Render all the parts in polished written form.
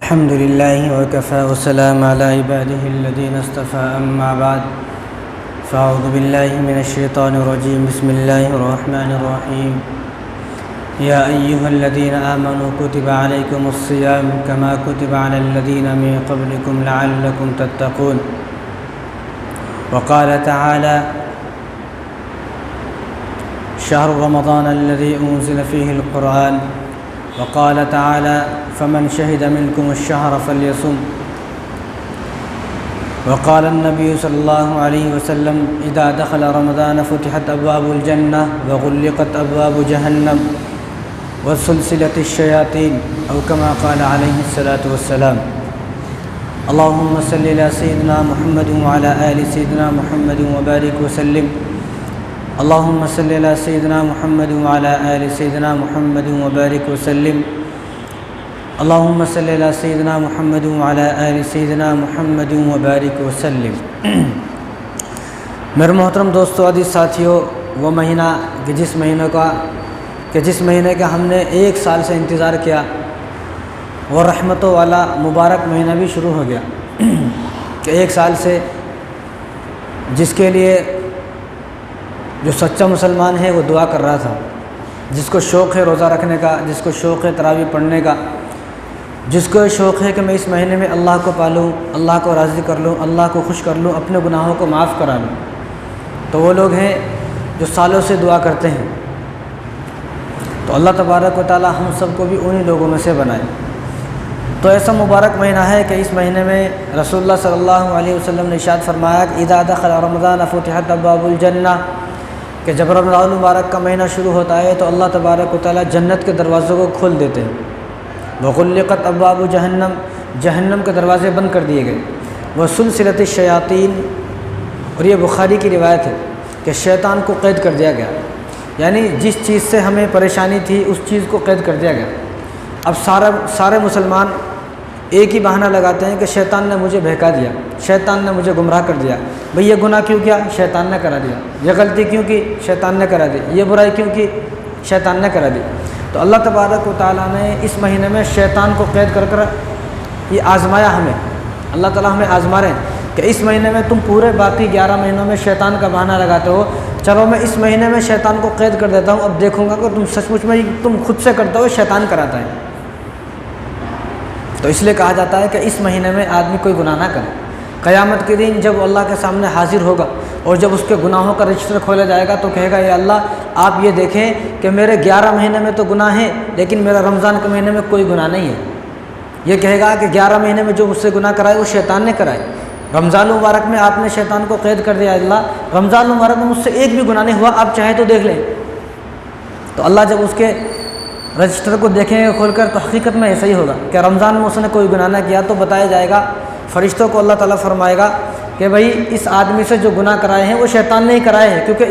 الحمد لله وكفى وسلام على عباده الذين اصطفى أما بعد فأعوذ بالله من الشيطان الرجيم بسم الله الرحمن الرحيم يا أيها الذين آمنوا كتب عليكم الصيام كما كتب على الذين من قبلكم لعلكم تتقون وقال تعالى شهر رمضان الذي أنزل فيه القرآن وقال تعالى فمن شهد منكم الشهر فليصم وقال النبي صلى الله عليه وسلم إذا دخل رمضان فتحت أبواب الجنة وغلقت أبواب جهنم وسلسلة الشياطين أو كما قال عليه الصلاة والسلام اللهم صل على سيدنا محمد وعلى آل سيدنا محمد وبارك وسلم اللهم صل على سيدنا محمد وعلى آل سيدنا محمد وبارك وسلم اللهم صل على سيدنا محمد وعلى آل سيدنا محمد وبارك وسلم میرے محترم دوستو عزیز ساتھیو، وہ مہینہ کہ جس مہینے کا ہم نے 1 سال سے انتظار کیا، وہ رحمتوں والا مبارک مہینہ بھی شروع ہو گیا کہ 1 سال سے جس کے لیے جو سچا مسلمان ہے وہ دعا کر رہا تھا، جس کو شوق ہے روزہ رکھنے کا، جس کو شوق ہے تراویح پڑھنے کا، جس کو شوق ہے کہ میں اس مہینے میں اللہ کو پالوں، اللہ کو راضی کر لوں، اللہ کو خوش کر لوں، اپنے گناہوں کو معاف کرا لوں، تو وہ لوگ ہیں جو سالوں سے دعا کرتے ہیں۔ تو اللہ تبارک و تعالی ہم سب کو بھی انہی لوگوں میں سے بنائے۔ تو ایسا مبارک مہینہ ہے کہ اس مہینے میں رسول اللہ صلی اللہ علیہ وسلم نے ارشاد فرمایا کہ اذا دخل رمضان فتحت ابواب الجنہ، کہ جب رمضان المبارک کا مہینہ شروع ہوتا ہے تو اللہ تبارک و تعالی جنت کے دروازوں کو کھول دیتے ہیں۔ وغلقت ابواب جہنم، جہنم کے دروازے بند کر دیے گئے۔ وسلسلۃ الشیاطین، اور یہ بخاری کی روایت ہے کہ شیطان کو قید کر دیا گیا، یعنی جس چیز سے ہمیں پریشانی تھی اس چیز کو قید کر دیا گیا۔ اب سارے مسلمان ایک ہی بہانہ لگاتے ہیں کہ شیطان نے مجھے بہکا دیا، شیطان نے مجھے گمراہ کر دیا۔ بھئی یہ گناہ کیوں کیا؟ شیطان نے کرا دیا۔ یہ غلطی کیوں کی؟ شیطان نے کرا دی۔ یہ برائی کیوں کی؟ شیطان نے کرا دی۔ تو اللہ تبارک و تعالیٰ نے اس مہینے میں شیطان کو قید کر یہ آزمایا ہمیں۔ اللہ تعالیٰ ہمیں آزما رہے ہیں کہ اس مہینے میں تم پورے باقی 11 مہینوں میں شیطان کا بہانہ لگاتے ہو، چلو میں اس مہینے میں شیطان کو قید کر دیتا ہوں، اب دیکھوں گا کہ تم سچ مچ میں تم خود سے کرتے ہو، شیطان کراتا ہے۔ تو اس لیے کہا جاتا ہے کہ اس مہینے میں آدمی کوئی گناہ نہ کرے۔ قیامت کے دن جب اللہ کے سامنے حاضر ہوگا اور جب اس کے گناہوں کا رجسٹر کھولا جائے گا تو کہے گا، اے اللہ آپ یہ دیکھیں کہ میرے 11 مہینے میں تو گناہ ہیں لیکن میرا رمضان کے مہینے میں کوئی گناہ نہیں ہے۔ یہ کہے گا کہ 11 مہینے میں جو مجھ سے گناہ کرائے وہ شیطان نے کرائے، رمضان المبارک میں آپ نے شیطان کو قید کر دیا، اللہ رمضان المبارک میں مجھ سے ایک بھی گناہ نہیں ہوا، آپ چاہے تو دیکھ لیں۔ تو اللہ جب اس کے رجسٹر کو دیکھیں گے کھول کر تو حقیقت میں ایسا ہی ہوگا کہ رمضان میں اس نے کوئی گناہ نہ کیا، تو بتایا جائے گا، فرشتوں کو اللہ تعالیٰ فرمائے گا کہ بھئی اس آدمی سے جو گناہ کرائے ہیں وہ شیطان نے ہی کرائے ہیں، کیونکہ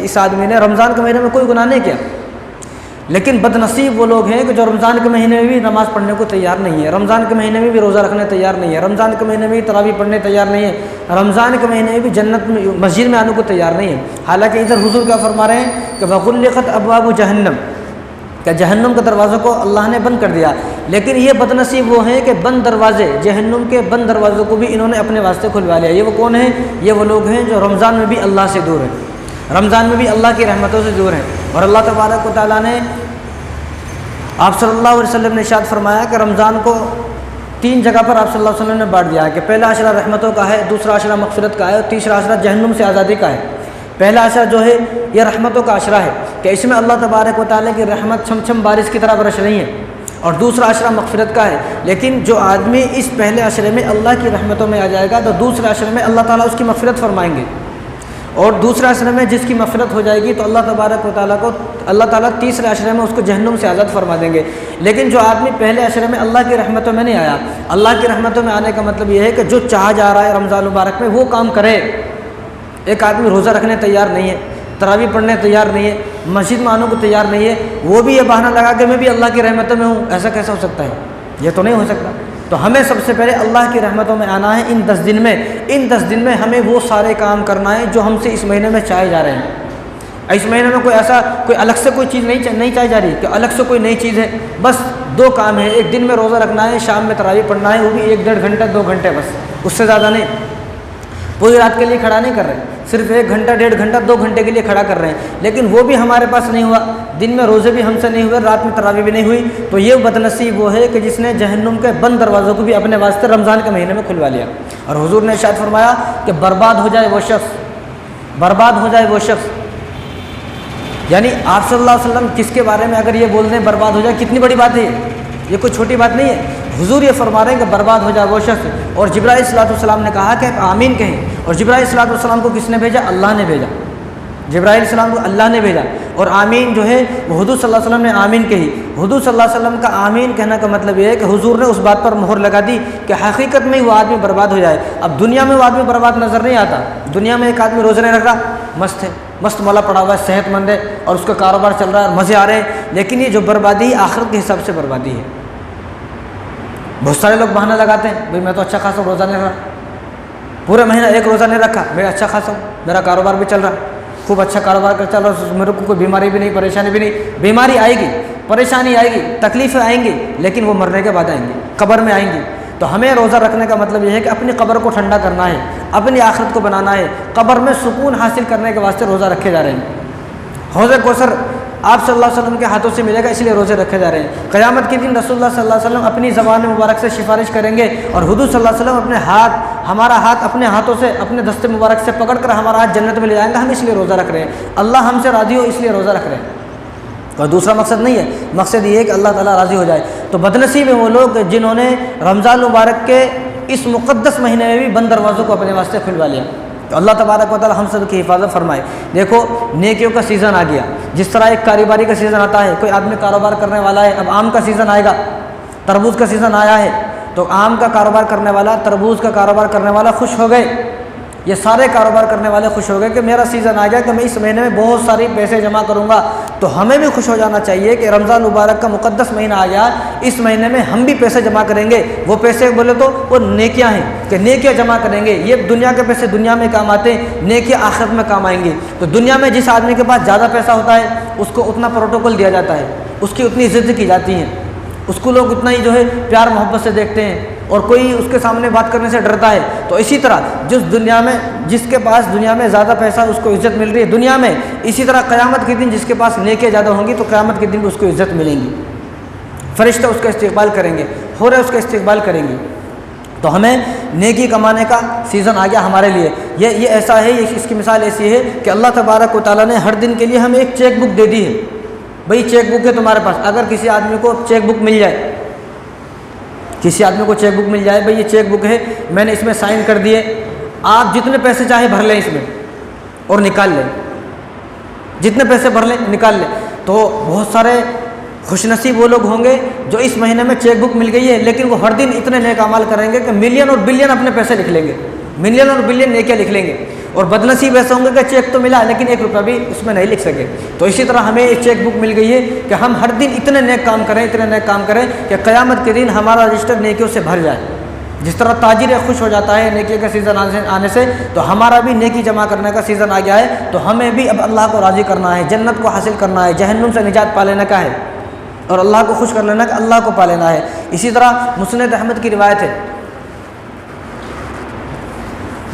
اس آدمی نے رمضان کے مہینے میں کوئی گناہ نہیں کیا۔ لیکن بد نصیب وہ لوگ ہیں کہ جو رمضان کے مہینے میں بھی نماز پڑھنے کو تیار نہیں ہے، رمضان کے مہینے میں بھی روزہ رکھنے تیار نہیں ہے، رمضان کے مہینے میں بھی تراویح پڑھنے تیار نہیں ہے، رمضان کے مہینے میں بھی جنت میں مسجد میں آنے کو تیار نہیں ہے۔ حالانکہ ادھر حضور کیا فرما رہے ہیں کہ وغلقت ابواب جہنم، کہ جہنم کے دروازوں کو اللہ نے بند کر دیا۔ لیکن یہ بد نصیب وہ ہیں کہ بند دروازے، جہنم کے بند دروازوں کو بھی انہوں نے اپنے واسطے کھلوا لیا۔ یہ وہ کون ہیں؟ یہ وہ لوگ ہیں جو رمضان میں بھی اللہ سے دور ہیں، رمضان میں بھی اللہ کی رحمتوں سے دور ہیں۔ اور اللہ تبارک و تعالیٰ نے آپ صلی اللہ علیہ وسلم نے ارشاد فرمایا کہ رمضان کو 3 جگہ پر آپ صلی اللہ علیہ وسلم نے بانٹ دیا ہے کہ پہلا عشرہ رحمتوں کا ہے، دوسرا عشرہ مغفرت کا ہے، اور تیسرا عشرہ جہنم سے آزادی کا ہے۔ پہلا عشرہ جو ہے یہ رحمتوں کا عشرہ ہے کہ اس میں اللہ تبارک و تعالیٰ کی رحمت چھم چھم بارش کی طرح برس رہی ہے، اور دوسرا عشرہ مغفرت کا ہے۔ لیکن جو آدمی اس پہلے عشرے میں اللہ کی رحمتوں میں آ جائے گا تو دوسرے عشرے میں اللہ تعالیٰ اس کی مغفرت فرمائیں گے، اور دوسرے عشرے میں جس کی مغفرت ہو جائے گی تو اللہ تبارک و تعالیٰ کو اللہ تعالیٰ تیسرے عشرے میں اس کو جہنم سے آزاد فرما دیں گے۔ لیکن جو آدمی پہلے عشرے میں اللہ کی رحمتوں میں نہیں آیا، اللہ کی رحمتوں میں آنے کا مطلب یہ ہے کہ جو چاہا جا رہا ہے رمضان المبارک میں وہ کام کرے۔ ایک آدمی روزہ رکھنے تیار نہیں ہے، تراویح پڑھنے تیار نہیں ہے، مسجد میں آنے کو تیار نہیں ہے، وہ بھی یہ بہانہ لگا کہ میں بھی اللہ کی رحمتوں میں ہوں، ایسا کیسا ہو سکتا ہے؟ یہ تو نہیں ہو سکتا۔ تو ہمیں سب سے پہلے اللہ کی رحمتوں میں آنا ہے ان 10 دن میں۔ ان 10 دن میں ہمیں وہ سارے کام کرنا ہے جو ہم سے اس مہینے میں چاہے جا رہے ہیں۔ اس مہینے میں کوئی الگ سے کوئی چیز نہیں چاہی جا رہی کہ الگ سے کوئی نئی چیز ہے، بس دو کام ہیں، ایک دن میں روزہ رکھنا ہے، شام میں تراویح پڑھنا ہے، وہ بھی 1-1.5 گھنٹہ 2 گھنٹے بس، اس سے زیادہ نہیں، پوری رات کے لیے کھڑا نہیں کر رہے، صرف 1 گھنٹہ 1.5 گھنٹہ 2 گھنٹے کے لیے کھڑا کر رہے ہیں، لیکن وہ بھی ہمارے پاس نہیں ہوا، دن میں روزے بھی ہم سے نہیں ہوئے، رات میں تراویح بھی نہیں ہوئی، تو یہ بدنصیب وہ ہے کہ جس نے جہنم کے بند دروازوں کو بھی اپنے واسطے رمضان کے مہینے میں کھلوا لیا۔ اور حضور نے ارشاد فرمایا کہ برباد ہو جائے وہ شخص، برباد ہو جائے وہ شخص، یعنی آپ صلی اللہ علیہ وسلم کس کے بارے میں اگر یہ بول دیں برباد ہو جائے، کتنی بڑی بات ہے یہ کوئی چھوٹی بات نہیں ہے۔ حضور یہ فرما رہے ہیں کہ برباد ہو جائے وہ شخص، اور جبرائیل صلی اللہ علیہ وسلم نے کہا کہ آپ آمین کہیں، اور جبرائیل صلی اللہ علیہ وسلم کو کس نے بھیجا؟ اللہ نے بھیجا، جبرائیل علیہ السلام کو اللہ نے بھیجا، اور آمین جو ہے وہ حضور صلی اللہ علیہ وسلم نے آمین کہی۔ حضور صلی اللہ علیہ وسلم کا آمین کہنے کا مطلب یہ ہے کہ حضور نے اس بات پر مہر لگا دی کہ حقیقت میں وہ آدمی برباد ہو جائے۔ اب دنیا میں وہ آدمی برباد نظر نہیں آتا، دنیا میں ایک آدمی روزے نہیں رکھ رہا، مست ہے، مست مولا پڑا ہوا ہے، صحت مند ہے، اور اس کا کاروبار چل رہا ہے اور مزے آ رہے ہیں، لیکن یہ جو بربادی ہے آخرت کے حساب سے بربادی ہے۔ بہت سارے لوگ بہانہ لگاتے ہیں، بھئی میں تو اچھا خاصا روزہ نہیں رکھ رہا، پورے مہینہ ایک روزہ نہیں رکھا، میں اچھا خاصا ہوں، میرا کاروبار بھی چل رہا، خوب اچھا کاروبار کر چل رہا، میرے کو کوئی بیماری بھی نہیں، پریشانی بھی نہیں۔ بیماری آئے گی، پریشانی آئے گی، تکلیفیں آئیں گی، لیکن وہ مرنے کے بعد آئیں گی، قبر میں آئیں گی۔ تو ہمیں روزہ رکھنے کا مطلب یہ ہے کہ اپنی قبر کو ٹھنڈا کرنا ہے، اپنی آخرت کو بنانا ہے، قبر میں سکون حاصل کرنے کے واسطے روزہ رکھے جا رہے ہیں۔ حوض کوثر آپ صلی اللہ علیہ وسلم کے ہاتھوں سے ملے گا، اس لیے روزے رکھے جا رہے ہیں۔ قیامت کے دن رسول اللہ صلی اللہ علیہ وسلم اپنی زبان مبارک سے سفارش کریں گے، اور حضور صلی اللہ علیہ وسلم اپنے ہاتھ، ہمارا ہاتھ اپنے ہاتھوں سے، اپنے دستے مبارک سے پکڑ کر ہمارا ہاتھ جنت میں لے جائیں گے، ہم اس لیے روزہ رکھ رہے ہیں، اللہ ہم سے راضی ہو اس لیے روزہ رکھ رہے ہیں، اور دوسرا مقصد نہیں ہے، مقصد یہ ہے کہ اللہ تعالیٰ راضی ہو جائے۔ تو بدنصیب ہیں وہ لوگ جنہوں نے رمضان مبارک کے اس مقدس مہینے میں بھی بند دروازوں کو اپنے واسطے کھلوا لیا۔ تو اللہ تبارک و تعالیٰ ہم سب کی حفاظت فرمائے۔ دیکھو نیکیوں کا سیزن آ گیا، جس طرح ایک کاروباری کا سیزن آتا ہے، کوئی آدمی کاروبار کرنے والا ہے، اب آم کا سیزن آئے گا، تربوز کا سیزن آیا ہے، تو آم کا کاروبار کرنے والا، تربوز کا کاروبار کرنے والا خوش ہو گئے، یہ سارے کاروبار کرنے والے خوش ہو گئے کہ میرا سیزن آ گیا کہ میں اس مہینے میں بہت ساری پیسے جمع کروں گا۔ تو ہمیں بھی خوش ہو جانا چاہیے کہ رمضان مبارک کا مقدس مہینہ آ گیا، اس مہینے میں ہم بھی پیسے جمع کریں گے۔ وہ پیسے بولے تو وہ نیکیاں ہیں کہ نیکیاں جمع کریں گے، یہ دنیا کے پیسے دنیا میں کام آتے ہیں، نیکیاں آخرت میں کام آئیں گے۔ تو دنیا میں جس آدمی کے پاس زیادہ پیسہ ہوتا ہے اس کو اتنا پروٹوکول دیا جاتا ہے، اس کی اتنی عزت کی جاتی ہے، اس کو لوگ اتنا ہی جو ہے پیار محبت سے دیکھتے ہیں، اور کوئی اس کے سامنے بات کرنے سے ڈرتا ہے۔ تو اسی طرح جس کے پاس دنیا میں زیادہ پیسہ اس کو عزت مل رہی ہے دنیا میں، اسی طرح قیامت کے دن جس کے پاس نیکیاں زیادہ ہوں گی تو قیامت کے دن بھی اس کو عزت ملیں گی، فرشتہ اس کا استقبال کریں گے، حوریں اس کا استقبال کریں گی۔ تو ہمیں نیکی کمانے کا سیزن آ گیا ہمارے لیے۔ یہ ایسا ہے، اس کی مثال ایسی ہے کہ اللہ تبارک و تعالیٰ نے ہر دن کے لیے ہمیں ایک چیک بک دے دی ہے، بھئی چیک بک ہے تمہارے پاس۔ اگر کسی آدمی کو چیک بک مل جائے، کسی آدمی کو چیک بک مل جائے، بھئی یہ چیک بک ہے، میں نے اس میں سائن کر دیے، آپ جتنے پیسے چاہے بھر لیں اس میں اور نکال لیں، جتنے پیسے بھر لیں نکال لیں۔ تو بہت سارے خوش نصیب وہ لوگ ہوں گے جو اس مہینے میں چیک بک مل گئی ہے، لیکن وہ ہر دن اتنے نیک اعمال کریں گے کہ ملین اور بلین اپنے پیسے لکھ لیں گے، ملین اور بلین نیکیاں لکھ لیں گے۔ اور بدنصیب ایسے ہوں گے کہ چیک تو ملا لیکن 1 روپیہ بھی اس میں نہیں لکھ سکے۔ تو اسی طرح ہمیں ایک چیک بک مل گئی ہے کہ ہم ہر دن اتنے نیک کام کریں، اتنے نیک کام کریں کہ قیامت کے دن ہمارا رجسٹر نیکیوں سے بھر جائے۔ جس طرح تاجر خوش ہو جاتا ہے نیکی کا سیزن آنے سے، تو ہمارا بھی نیکی جمع کرنے کا سیزن آ گیا ہے، تو ہمیں بھی اب اللہ کو راضی کرنا ہے، جنت کو حاصل کرنا ہے، جہنم سے نجات پا لینے کا ہے، اور اللہ کو خوش کر لینا کہ اللہ کو پا لینا ہے۔ اسی طرح مسند احمد کی روایت ہے،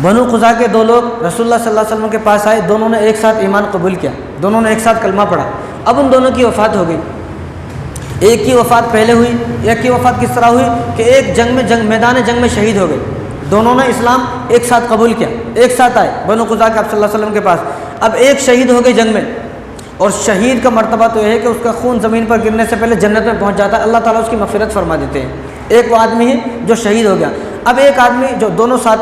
بنو قزا کے 2 لوگ رسول اللہ صلی اللہ علیہ وسلم کے پاس آئے، دونوں نے ایک ساتھ ایمان قبول کیا، دونوں نے ایک ساتھ کلمہ پڑھا۔ اب ان دونوں کی وفات ہو گئی، ایک کی وفات پہلے ہوئی، ایک کی وفات کس طرح ہوئی کہ ایک میدان جنگ میں شہید ہو گئے۔ دونوں نے اسلام ایک ساتھ قبول کیا، ایک ساتھ آئے بنو قزا کے آپ صلی اللہ علیہ وسلم کے پاس۔ اب ایک شہید ہو گئی جنگ میں، اور شہید کا مرتبہ تو یہ ہے کہ اس کا خون زمین پر گرنے سے پہلے جنت میں پہنچ جاتا ہے، اللہ تعالیٰ اس کی مغفرت فرما دیتے ہیں۔ ایک وہ آدمی ہے جو شہید ہو گیا۔ اب ایک آدمی جو دونوں ساتھ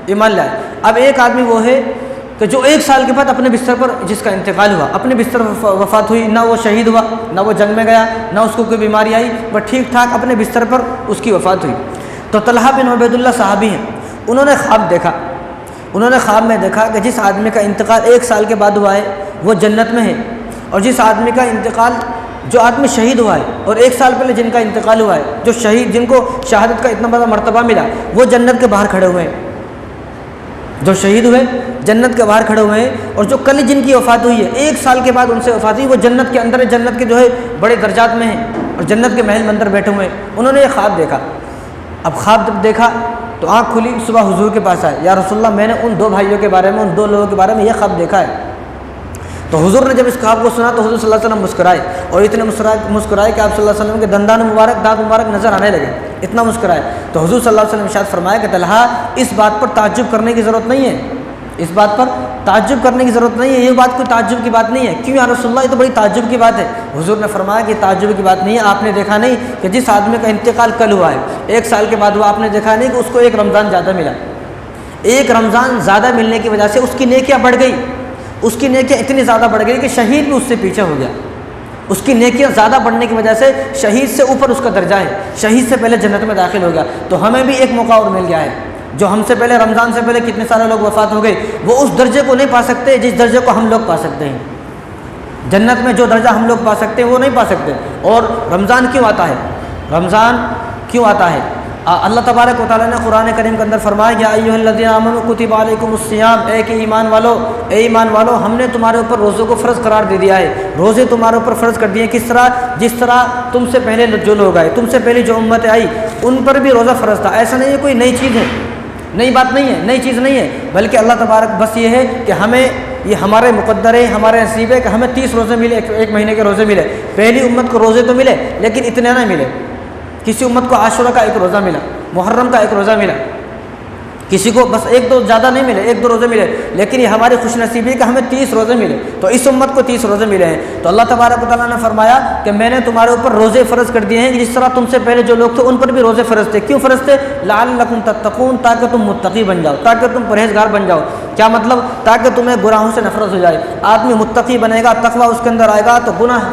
ایمان لائے، اب ایک آدمی وہ ہے کہ جو 1 سال کے بعد اپنے بستر پر جس کا انتقال ہوا، اپنے بستر پر وفات ہوئی، نہ وہ شہید ہوا، نہ وہ جنگ میں گیا، نہ اس کو کوئی بیماری آئی، بس ٹھیک ٹھاک اپنے بستر پر اس کی وفات ہوئی۔ تو طلحہ بن عبید اللہ صحابی ہیں، انہوں نے خواب میں دیکھا کہ جس آدمی کا انتقال 1 سال کے بعد ہوا ہے وہ جنت میں ہے، اور جس آدمی کا انتقال، جو آدمی شہید ہوا ہے اور 1 سال پہلے جن کا انتقال ہوا ہے، جو شہید جن کو شہادت کا اتنا بڑا مرتبہ ملا، وہ جنت کے باہر کھڑے ہوئے ہیں، جو شہید ہوئے جنت کے باہر کھڑے ہوئے ہیں، اور جو کل جن کی وفات ہوئی ہے 1 سال کے بعد ان سے وفات ہوئی، وہ جنت کے اندر، جنت کے جو ہے بڑے درجات میں ہیں۔ اور جنت کے محل میں اندر بیٹھے ہوئے ہیں، انہوں نے یہ خواب دیکھا۔ اب خواب جب دیکھا تو آنکھ کھلی، صبح حضور کے پاس آئے، یا رسول اللہ میں نے ان 2 بھائیوں کے بارے میں، ان 2 لوگوں کے بارے میں یہ خواب دیکھا ہے۔ تو حضور نے جب اس خواب کو سنا تو حضور صلی اللہ علیہ وسلم مسکرائے، اور اتنے مسکرائے کہ آپ صلی اللہ علیہ وسلم کے دندان مبارک، دانت مبارک نظر آنے لگے، اتنا مسکرائے۔ تو حضور صلی اللہ علیہ وسلم ارشاد فرمایا کہ طلحہ اس بات پر تعجب کرنے کی ضرورت نہیں ہے، اس بات پر تعجب کرنے کی ضرورت نہیں ہے، یہ بات کوئی تعجب کی بات نہیں ہے۔ کیوں یا رسول اللہ، یہ تو بڑی تعجب کی بات ہے۔ حضور نے فرمایا کہ تعجب کی بات نہیں ہے، آپ نے دیکھا نہیں کہ جس آدمی کا انتقال کل ہوا ہے، 1 سال کے بعد ہوا، آپ نے دیکھا نہیں کہ اس کو 1 رمضان زیادہ ملا، 1 رمضان زیادہ ملنے کی وجہ سے اس کی نیکیاں بڑھ گئی، اس کی نیکیاں اتنی زیادہ بڑھ گئی کہ شہید بھی اس سے پیچھے ہو گیا۔ اس کی نیکیاں زیادہ بڑھنے کی وجہ سے شہید سے اوپر اس کا درجہ ہے، شہید سے پہلے جنت میں داخل ہو گیا۔ تو ہمیں بھی ایک موقع اور مل گیا ہے، جو ہم سے پہلے رمضان سے پہلے کتنے سارے لوگ وفات ہو گئے، وہ اس درجے کو نہیں پا سکتے جس درجے کو ہم لوگ پا سکتے ہیں۔ جنت میں جو درجہ ہم لوگ پا سکتے ہیں وہ نہیں پا سکتے۔ اور رمضان کیوں آتا ہے؟ رمضان کیوں آتا ہے؟ اللہ تبارک و تعالیٰ نے قرآن کریم کے اندر فرمایا یا ایھا الذین آمنوا کتب علیکم الصیام، اے کہ ایمان والو ہم نے تمہارے اوپر روزوں کو فرض قرار دے دیا ہے، روزے تمہارے اوپر فرض کر دیے۔ کس طرح؟ جس طرح تم سے پہلے جو لوگ آئے، تم سے پہلے جو امتیں آئی ان پر بھی روزہ فرض تھا۔ ایسا نہیں ہے کوئی نئی چیز ہے، نئی بات نہیں ہے، نئی چیز نہیں ہے، بلکہ اللہ تبارک بس یہ ہے کہ ہمیں یہ ہمارے مقدر ہے، ہمارے نصیب ہے کہ ہمیں 30 روزے ملے، 1 مہینے کے روزے ملے۔ پہلی امت کو روزے تو ملے لیکن اتنے نہ ملے، کسی امت کو عاشورہ کا 1 روزہ ملا، محرم کا 1 روزہ ملا، کسی کو بس 1-2 زیادہ نہیں ملے، 1-2 روزے ملے، لیکن یہ ہماری خوش نصیبی ہے کہ ہمیں 30 روزے ملے۔ تو اس امت کو 30 روزے ملے ہیں۔ تو اللہ تبارک و تعالیٰ نے فرمایا کہ میں نے تمہارے اوپر روزے فرض کر دیے ہیں جس طرح تم سے پہلے جو لوگ تھے ان پر بھی روزے فرض تھے۔ کیوں فرض تھے؟ لعلکم تتقون، تاکہ تم متقی بن جاؤ، تاکہ تم پرہیزگار بن جاؤ۔ کیا مطلب؟ تاکہ تمہیں گناہوں سے نفرت ہو جائے۔ آدمی متقی بنے گا، تقویٰ اس کے اندر آئے گا تو گناہ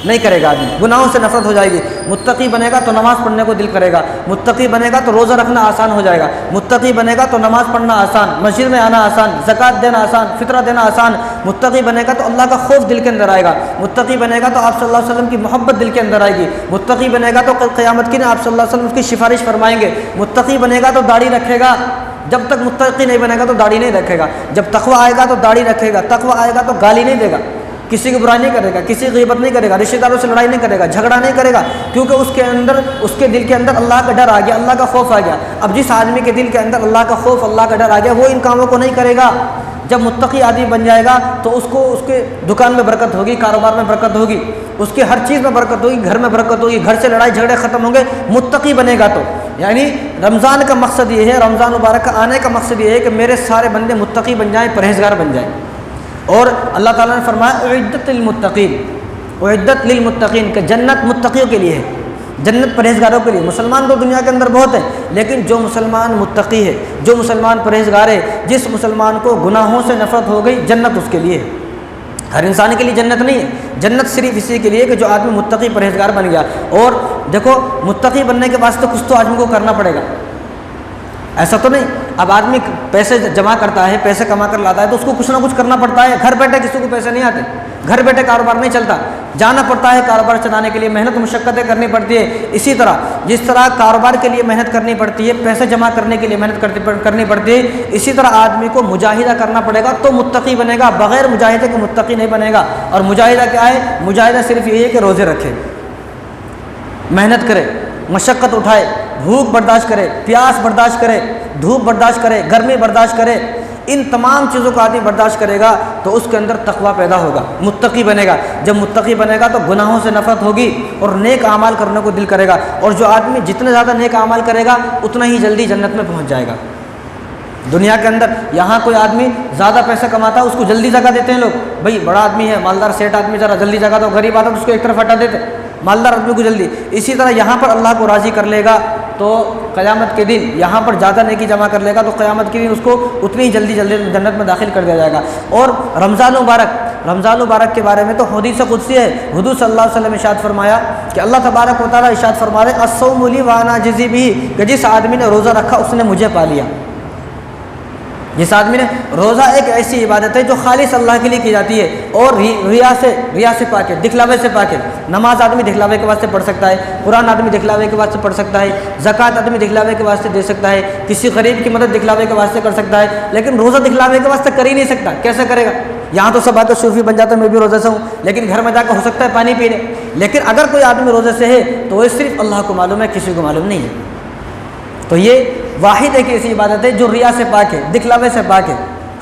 نہیں کرے گا، آدمی گناہوں سے نفرت ہو جائے گی۔ متقی بنے گا تو نماز پڑھنے کو دل کرے گا، متقی بنے گا تو روزہ رکھنا آسان ہو جائے گا، متقی بنے گا تو نماز پڑھنا آسان، مسجد میں آنا آسان، زکوٰۃ دینا آسان، فطرہ دینا آسان۔ متقی بنے گا تو اللہ کا خوف دل کے اندر آئے گا، متقی بنے گا تو آپ صلی اللہ علیہ وسلم کی محبت دل کے اندر آئے گی، متقی بنے گا تو قیامت کے دن آپ صلی اللہ علیہ وسلم اس کی سفارش فرمائیں گے، متقی بنے گا تو داڑھی رکھے گا۔ جب تک متقی نہیں بنے گا تو داڑھی نہیں رکھے گا، جب تقویٰ آئے گا تو داڑھی رکھے گا، تقویٰ آئے گا تو گالی نہیں دے گا، کسی کی برائی نہیں کرے گا، کسی کی غیبت نہیں کرے گا، رشتہ داروں سے لڑائی نہیں کرے گا، جھگڑا نہیں کرے گا، کیونکہ اس کے دل کے اندر اللہ کا ڈر آ گیا، اللہ کا خوف آ گیا۔ اب جس آدمی کے دل کے اندر اللہ کا خوف، اللہ کا ڈر آ گیا، وہ ان کاموں کو نہیں کرے گا۔ جب متقی آدمی بن جائے گا تو اس کے دکان میں برکت ہوگی، کاروبار میں برکت ہوگی، اس کی ہر چیز میں برکت ہوگی، گھر میں برکت ہوگی، گھر سے لڑائی جھگڑے ختم ہوں گے متقی بنے گا تو۔ یعنی رمضان کا مقصد یہ ہے، رمضان مبارک کا آنے کا مقصد یہ ہے کہ میرے سارے بندے متقی بن جائیں، پرہیزگار بن جائیں۔ اور اللہ تعالیٰ نے فرمایا اعدت للمتقین، اعدت للمتقین کہ جنت متقیوں کے لیے ہے، جنت پرہیزگاروں کے لیے۔ مسلمان تو دنیا کے اندر بہت ہیں، لیکن جو مسلمان متقی ہے، جو مسلمان پرہیزگار ہے، جس مسلمان کو گناہوں سے نفرت ہو گئی، جنت اس کے لیے ہے۔ ہر انسان کے لیے جنت نہیں ہے، جنت صرف اسی کے لیے کہ جو آدمی متقی پرہیزگار بن گیا۔ اور دیکھو متقی بننے کے واسطے کچھ تو آدمی کو کرنا پڑے گا، ایسا تو نہیں اب آدمی پیسے جمع کرتا ہے، پیسے کما کر لاتا ہے تو اس کو کچھ نہ کچھ کرنا پڑتا ہے۔ گھر بیٹھے کسی کو پیسے نہیں آتے، گھر بیٹھے کاروبار نہیں چلتا، جانا پڑتا ہے کاروبار چلانے کے لیے، محنت مشقتیں کرنی پڑتی ہے۔ اسی طرح جس طرح کاروبار کے لیے محنت کرنی پڑتی ہے، پیسے جمع کرنے کے لیے محنت کرنی پڑتی ہے، اسی طرح آدمی کو مجاہدہ کرنا پڑے گا تو متقی بنے گا، بغیر مجاہدے کے متقی نہیں بنے گا۔ اور مجاہدہ کیا ہے؟ مجاہدہ صرف یہی ہے کہ روزے رکھے، محنت کرے، مشقت اٹھائے، بھوک برداشت کرے، پیاس برداشت کرے، دھوپ برداشت کرے، گرمی برداشت کرے، ان تمام چیزوں کو آدمی برداشت کرے گا تو اس کے اندر تقویٰ پیدا ہوگا، متقی بنے گا۔ جب متقی بنے گا تو گناہوں سے نفرت ہوگی اور نیک اعمال کرنے کو دل کرے گا، اور جو آدمی جتنے زیادہ نیک اعمال کرے گا اتنا ہی جلدی جنت میں پہنچ جائے گا۔ دنیا کے اندر یہاں کوئی آدمی زیادہ پیسہ کماتا ہے، اس کو جلدی جگہ دیتے ہیں لوگ، بھائی بڑا آدمی ہے، مالدار سیٹ آدمی، ذرا جلدی جگہ دو، غریب آدمی اس کو ایک طرف ہٹا دیتے، مالدار آدمی کو جلدی۔ اسی طرح یہاں پر اللہ کو راضی کر لے گا تو قیامت کے دن یہاں پر زیادہ نیکی جمع کر لے گا تو قیامت کے دن اس کو اتنی ہی جلدی جنت میں داخل کر دیا جائے گا۔ اور رمضان مبارک کے بارے میں تو حدیث قدسی ہے، حضور صلی اللہ علیہ وسلم نے ارشاد فرمایا کہ اللہ تبارک و تعالیٰ ارشاد فرما رہے ہیں الصوم لی وانا اجزی بہ، کہ جس آدمی نے روزہ رکھا اس نے مجھے پا لیا۔ جس آدمی نے روزہ ایک ایسی عبادت ہے جو خالص اللہ کے لیے کی جاتی ہے اور ریا سے پاک ہے، دکھلاوے سے پاک ہے۔ نماز آدمی دکھلاوے کے واسطے پڑھ سکتا ہے، قرآن آدمی دکھلاوے کے واسطے پڑھ سکتا ہے، زکوٰۃ آدمی دکھلاوے کے واسطے دے سکتا ہے، کسی غریب کی مدد دکھلاوے کے واسطے کر سکتا ہے، لیکن روزہ دکھلاوے کے واسطے کر ہی نہیں سکتا۔ کیسے کرے گا؟ یہاں تو سب باتیں صوفی بن جاتا ہے، میں بھی روزے سے ہوں، لیکن گھر میں جا کر ہو سکتا ہے پانی پی لے۔ لیکن اگر کوئی آدمی روزے سے ہے تو وہ صرف اللہ کو معلوم ہے، کسی کو معلوم نہیں ہے۔ تو یہ واحد ایک ایسی عبادت ہے جو ریا سے پاک ہے، دکھلاوے سے پاک ہے،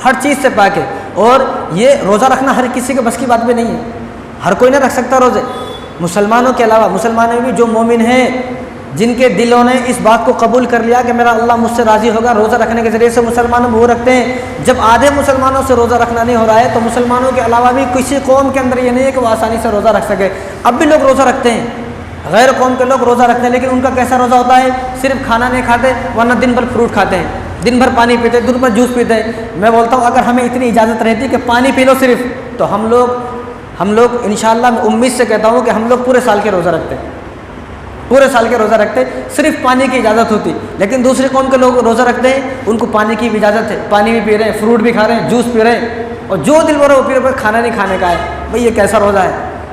ہر چیز سے پاک ہے۔ اور یہ روزہ رکھنا ہر کسی کے بس کی بات بھی نہیں ہے، ہر کوئی نہ رکھ سکتا روزے، مسلمانوں کے علاوہ۔ مسلمانوں میں بھی جو مومن ہیں جن کے دلوں نے اس بات کو قبول کر لیا کہ میرا اللہ مجھ سے راضی ہوگا، روزہ رکھنے کے ذریعے سے مسلمانوں وہ رکھتے ہیں۔ جب آدھے مسلمانوں سے روزہ رکھنا نہیں ہو رہا ہے تو مسلمانوں کے علاوہ بھی کسی قوم کے اندر یہ نہیں ہے کہ وہ آسانی سے روزہ رکھ سکے۔ اب بھی لوگ روزہ رکھتے ہیں، غیر قوم کے لوگ روزہ رکھتے ہیں، لیکن ان کا کیسا روزہ ہوتا ہے؟ صرف کھانا نہیں کھاتے، ورنہ دن بھر فروٹ کھاتے ہیں، دن بھر پانی پیتے، دن بھر جوس پیتے ہیں۔ میں بولتا ہوں اگر ہمیں اتنی اجازت رہتی کہ پانی پی لو صرف، تو ہم لوگ انشاءاللہ میں امید سے کہتا ہوں کہ ہم لوگ پورے سال کے روزہ رکھتے، پورے سال کے روزہ رکھتے، صرف پانی کی اجازت ہوتی۔ لیکن دوسری قوم کے لوگ روزہ رکھتے ہیں، ان کو پانی کی بھی اجازت ہے، پانی بھی پی رہے ہیں، فروٹ بھی کھا رہے ہیں، جوس پی رہے ہیں، اور جو دل بھر وہ پی رہے ہیں، کھانا نہیں کھانے کا ہے۔ بھئی یہ کیسا روزہ ہے؟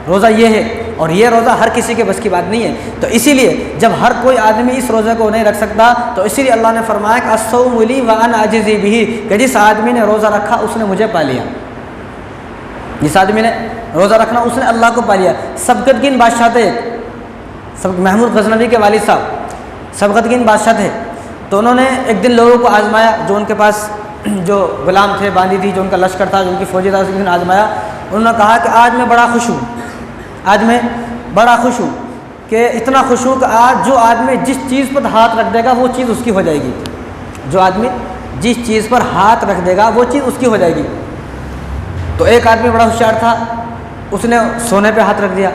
روزہ یہ ہے، اور یہ روزہ ہر کسی کے بس کی بات نہیں ہے۔ تو اسی لیے جب ہر کوئی آدمی اس روزے کو نہیں رکھ سکتا تو اسی لیے اللہ نے فرمایا کہ الصوم لی وانا اجزی بہ، کہ جس آدمی نے روزہ رکھا اس نے مجھے پا لیا، جس آدمی نے روزہ رکھنا اس نے اللہ کو پا لیا۔ سبکتگین بادشاہ تھے، محمود غزنوی کے والد صاحب سبکتگین بادشاہ تھے، تو انہوں نے ایک دن لوگوں کو آزمایا، جو ان کے پاس جو غلام تھے، باندی تھی، جو ان کا لشکر تھا، جو ان کی فوجی تھا، اس دن آزمایا۔ انہوں نے کہا کہ آج میں بڑا خوش ہوں، آج میں بڑا خوش ہوں، کہ اتنا خوش ہوں کہ آج جو آدمی جس چیز پر ہاتھ رکھ دے گا وہ چیز اس کی ہو جائے گی، جو آدمی جس چیز پر ہاتھ رکھ دے گا وہ چیز اس کی ہو جائے گی۔ تو ایک آدمی بڑا ہوشیار تھا، اس نے سونے پہ ہاتھ رکھ دیا،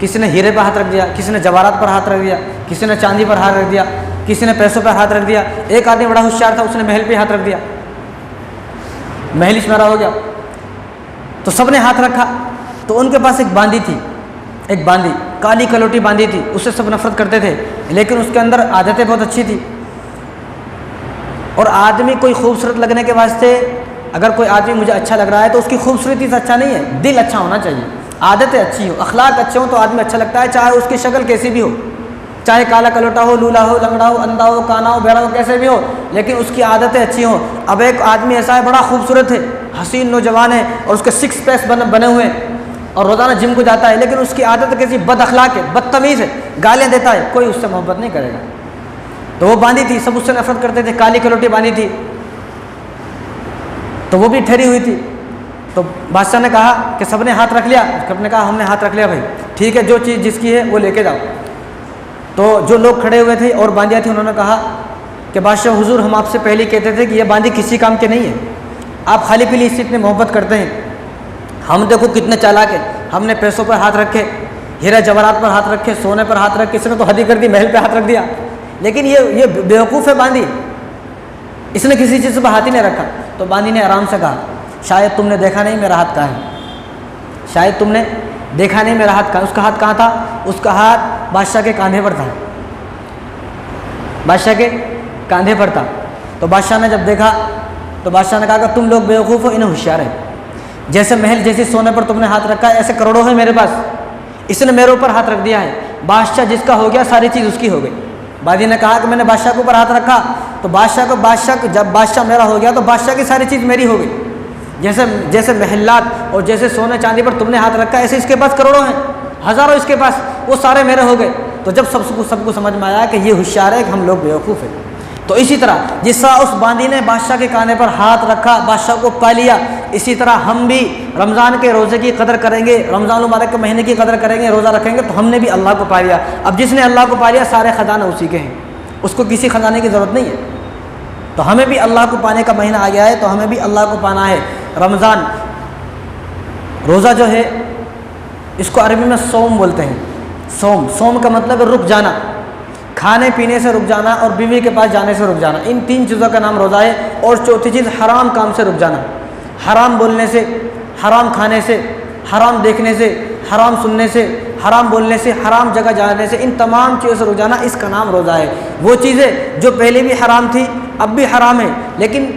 کسی نے ہیرے پہ ہاتھ رکھ دیا، کسی نے جواہرات پر ہاتھ رکھ دیا، کسی نے چاندی پر ہاتھ رکھ دیا، کسی نے پیسوں پر ہاتھ رکھ دیا۔ ایک آدمی بڑا ہوشیار تھا، اس نے محل پہ ہاتھ رکھ دیا، محل شمارا ہو گیا۔ تو سب نے ہاتھ رکھا، تو ان کے پاس ایک باندی تھی، ایک باندی کالی کلوٹی باندی تھی، اس سے سب نفرت کرتے تھے، لیکن اس کے اندر عادتیں بہت اچھی تھی۔ اور آدمی کوئی خوبصورت لگنے کے واسطے، اگر کوئی آدمی مجھے اچھا لگ رہا ہے تو اس کی خوبصورتی سے اچھا نہیں ہے، دل اچھا ہونا چاہیے، عادتیں اچھی ہوں، اخلاق اچھے ہوں تو آدمی اچھا لگتا ہے، چاہے اس کی شکل کیسی بھی ہو، چاہے کالا کلوٹا ہو، لولا ہو، لنگڑا ہو، اندھا ہو، کانا ہو، بہرا ہو، کیسے بھی ہو، لیکن اس کی عادتیں اچھی ہوں۔ اب ایک آدمی ایسا ہے بڑا خوبصورت ہے، حسین نوجوان ہے، اور اس کے 6 پیس بنے ہوئے ہیں، اور روزانہ جم کو جاتا ہے، لیکن اس کی عادت کیسی بد اخلاق ہے، بدتمیز ہے، گالیاں دیتا ہے، کوئی اس سے محبت نہیں کرے گا۔ تو وہ باندھی تھی، سب اس سے نفرت کرتے تھے، کالی کلوٹی باندھی تھی، تو وہ بھی ٹھہری ہوئی تھی۔ تو بادشاہ نے کہا کہ سب نے ہاتھ رکھ لیا، سب نے کہا ہم نے ہاتھ رکھ لیا بھائی، ٹھیک ہے، جو چیز جس کی ہے وہ لے کے جاؤ۔ تو جو لوگ کھڑے ہوئے تھے اور باندیاں تھیں، انہوں نے کہا کہ بادشاہ حضور، ہم آپ سے پہلے کہتے تھے کہ یہ باندی کسی کام کے نہیں ہے، آپ خالی پیلی اس سے اتنے محبت کرتے ہیں، ہم دیکھو کتنے چالاک ہیں، ہم نے پیسوں پر ہاتھ رکھے، ہیرا جواہرات پر ہاتھ رکھے، سونے پر ہاتھ رکھے، اس نے تو حد ہی کر دی، محل پہ ہاتھ رکھ دیا، لیکن یہ بیوقوف ہے باندی، اس نے کسی چیز پر ہاتھ ہی نہیں رکھا۔ تو باندی نے آرام سے کہا شاید تم نے دیکھا نہیں میرا ہاتھ کہاں ہے، شاید تم نے دیکھا نہیں میرا ہاتھ کہاں۔ اس کا ہاتھ کہاں تھا؟ اس کا ہاتھ بادشاہ کے کاندھے پر تھا، بادشاہ کے کاندھے پر تھا۔ تو بادشاہ نے جب دیکھا تو بادشاہ نے کہا کہ تم لوگ بیوقوف ہو، انہیں ہوشیار ہے، جیسے محل جیسے سونے پر تم نے ہاتھ رکھا ہے، ایسے کروڑوں ہیں میرے پاس، اس نے میرے اوپر ہاتھ رکھ دیا ہے، بادشاہ جس کا ہو گیا ساری چیز اس کی ہو گئی۔ باندی نے کہا کہ میں نے بادشاہ کے اوپر ہاتھ رکھا تو جب بادشاہ میرا ہو گیا تو بادشاہ کی ساری چیز میری ہو گئی، جیسے محلات اور جیسے سونے چاندی پر تم نے ہاتھ رکھا ایسے اس کے پاس کروڑوں ہیں، ہزاروں اس کے پاس، وہ سارے میرے ہو گئے۔ تو جب سب کو سمجھ میں آیا کہ یہ ہوشیار ہے کہ ہم لوگ بیوقوف ہیں، تو اسی طرح جس طرح اس باندی نے بادشاہ کے کانے پر ہاتھ رکھا، بادشاہ کو پا لیا، اسی طرح ہم بھی رمضان کے روزے کی قدر کریں گے، رمضان المبارک کے مہینے کی قدر کریں گے، روزہ رکھیں گے تو ہم نے بھی اللہ کو پا لیا۔ اب جس نے اللہ کو پا لیا سارے خزانے اسی کے ہیں، اس کو کسی خزانے کی ضرورت نہیں ہے۔ تو ہمیں بھی اللہ کو پانے کا مہینہ آ گیا ہے، تو ہمیں بھی اللہ کو پانا ہے۔ رمضان روزہ جو ہے اس کو عربی میں صوم بولتے ہیں، صوم کا مطلب ہے رک جانا، کھانے پینے سے رک جانا اور بیوی کے پاس جانے سے رک جانا، ان 3 چیزوں کا نام روزہ ہے۔ اور چوتھی چیز حرام کام سے رک جانا، حرام بولنے سے، حرام کھانے سے، حرام دیکھنے سے، حرام سننے سے، حرام بولنے سے، حرام جگہ جانے سے، ان تمام چیزوں سے رک جانا، اس کا نام روزہ ہے۔ وہ چیزیں جو پہلے بھی حرام تھی اب بھی حرام ہے، لیکن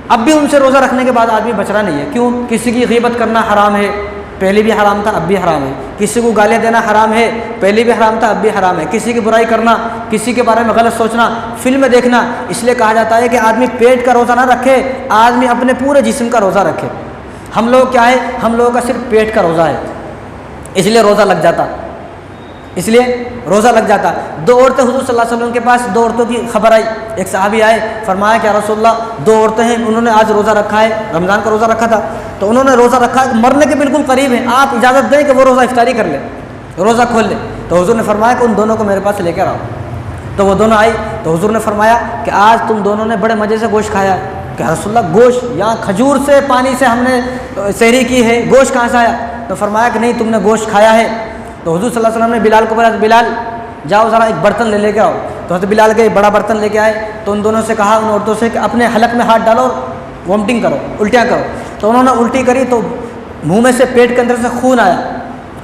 اب بھی ان سے روزہ رکھنے کے بعد آدمی بچنا نہیں ہے. کیوں؟ کسی کی غیبت کرنا حرام ہے، پہلے بھی حرام تھا اب بھی حرام ہے. کسی کو گالیاں دینا حرام ہے، پہلے بھی حرام تھا اب بھی حرام ہے. کسی کی برائی کرنا، کسی کے بارے میں غلط سوچنا، فلم دیکھنا. اس لیے کہا جاتا ہے کہ آدمی پیٹ کا روزہ نہ رکھے، آدمی اپنے پورے جسم کا روزہ رکھے. ہم لوگ کیا ہے، ہم لوگوں کا صرف پیٹ کا روزہ ہے، اس لیے روزہ لگ جاتا، اس لیے روزہ لگ جاتا. دو عورتیں حضور صلی اللہ علیہ وسلم کے پاس، دو عورتوں کی خبر آئی. ایک صحابی آئے، فرمایا کہ یا رسول اللہ دو عورتیں ہیں، انہوں نے آج روزہ رکھا ہے، رمضان کا روزہ رکھا تھا، تو انہوں نے روزہ رکھا ہے، مرنے کے بالکل قریب ہیں، آپ اجازت دیں کہ وہ روزہ افطاری کر لیں، روزہ کھول لیں. تو حضور نے فرمایا کہ ان دونوں کو میرے پاس لے کر آؤ. تو وہ دونوں آئی تو حضور نے فرمایا کہ آج تم دونوں نے بڑے مزے سے گوشت کھایا. کہ رسول اللہ گوشت؟ یہاں کھجور سے پانی سے ہم نے سحری کی ہے، گوشت کہاں سے آیا؟ تو فرمایا کہ نہیں تم نے گوشت کھایا ہے. تو حضور صلی اللہ علیہ وسلم نے بلال کو بولا، بلال جاؤ ذرا ایک برتن لے کے آؤ. تو حضرت بلال گئے، بڑا برتن لے کے آئے. تو ان دونوں سے کہا، ان عورتوں سے، کہ اپنے حلق میں ہاتھ ڈالو اور وامٹنگ کرو، الٹیاں کرو. تو انہوں نے الٹی کری تو منہ میں سے، پیٹ کے اندر سے خون آیا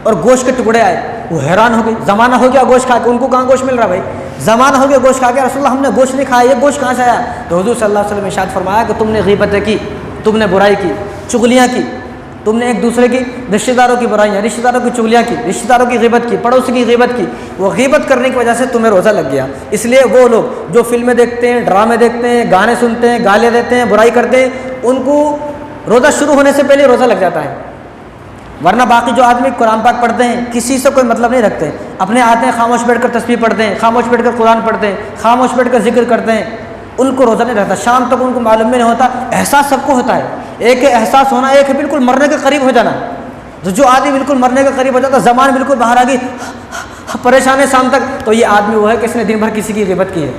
اور گوشت کے ٹکڑے آئے. وہ حیران ہو گئے، زمانہ ہو گیا گوشت کھا کے، ان کو کہاں گوشت مل رہا بھائی، زمانہ ہو گیا گوشت کھا کے. رسول اللہ ہم نے گوشت نہیں کھایا، یہ گوشت کہاں سے آیا؟ تو حضور صلی اللہ علیہ وسلم نے ارشاد فرمایا کہ تم نے غیبتیں کی، تم نے برائی کی، چغلیاں کی، تم نے ایک دوسرے کی، رشتہ داروں کی برائیاں، رشتہ داروں کی چغلیاں کی، رشتہ داروں کی غیبت کی، پڑوسی کی غیبت کی. وہ غیبت کرنے کی وجہ سے تمہیں روزہ لگ گیا. اس لیے وہ لوگ جو فلمیں دیکھتے ہیں، ڈرامے دیکھتے ہیں، گانے سنتے ہیں، گالیاں دیتے ہیں، برائی کرتے ہیں، ان کو روزہ شروع ہونے سے پہلے روزہ لگ جاتا ہے. ورنہ باقی جو آدمی قرآن پاک پڑھتے ہیں، کسی سے کوئی مطلب نہیں رکھتے، اپنے آتے ہیں خاموش بیٹھ کر تسبیح پڑھتے ہیں، خاموش بیٹھ کر قرآن پڑھتے ہیں، خاموش بیٹھ کر ذکر کرتے ہیں، ان کو روزہ نہیں رہتا. شام تک ان کو معلوم بھی نہیں ہوتا. احساس سب کو ہوتا ہے، ایک ہے احساس ہونا، ایک ہے بالکل مرنے کے قریب ہو جانا. جو آدمی بالکل مرنے کے قریب ہو جاتا، زبان بالکل باہر آ گئی، پریشان ہے شام تک، تو یہ آدمی وہ ہے کہ اس نے دن بھر کسی کی غیبت کی ہے،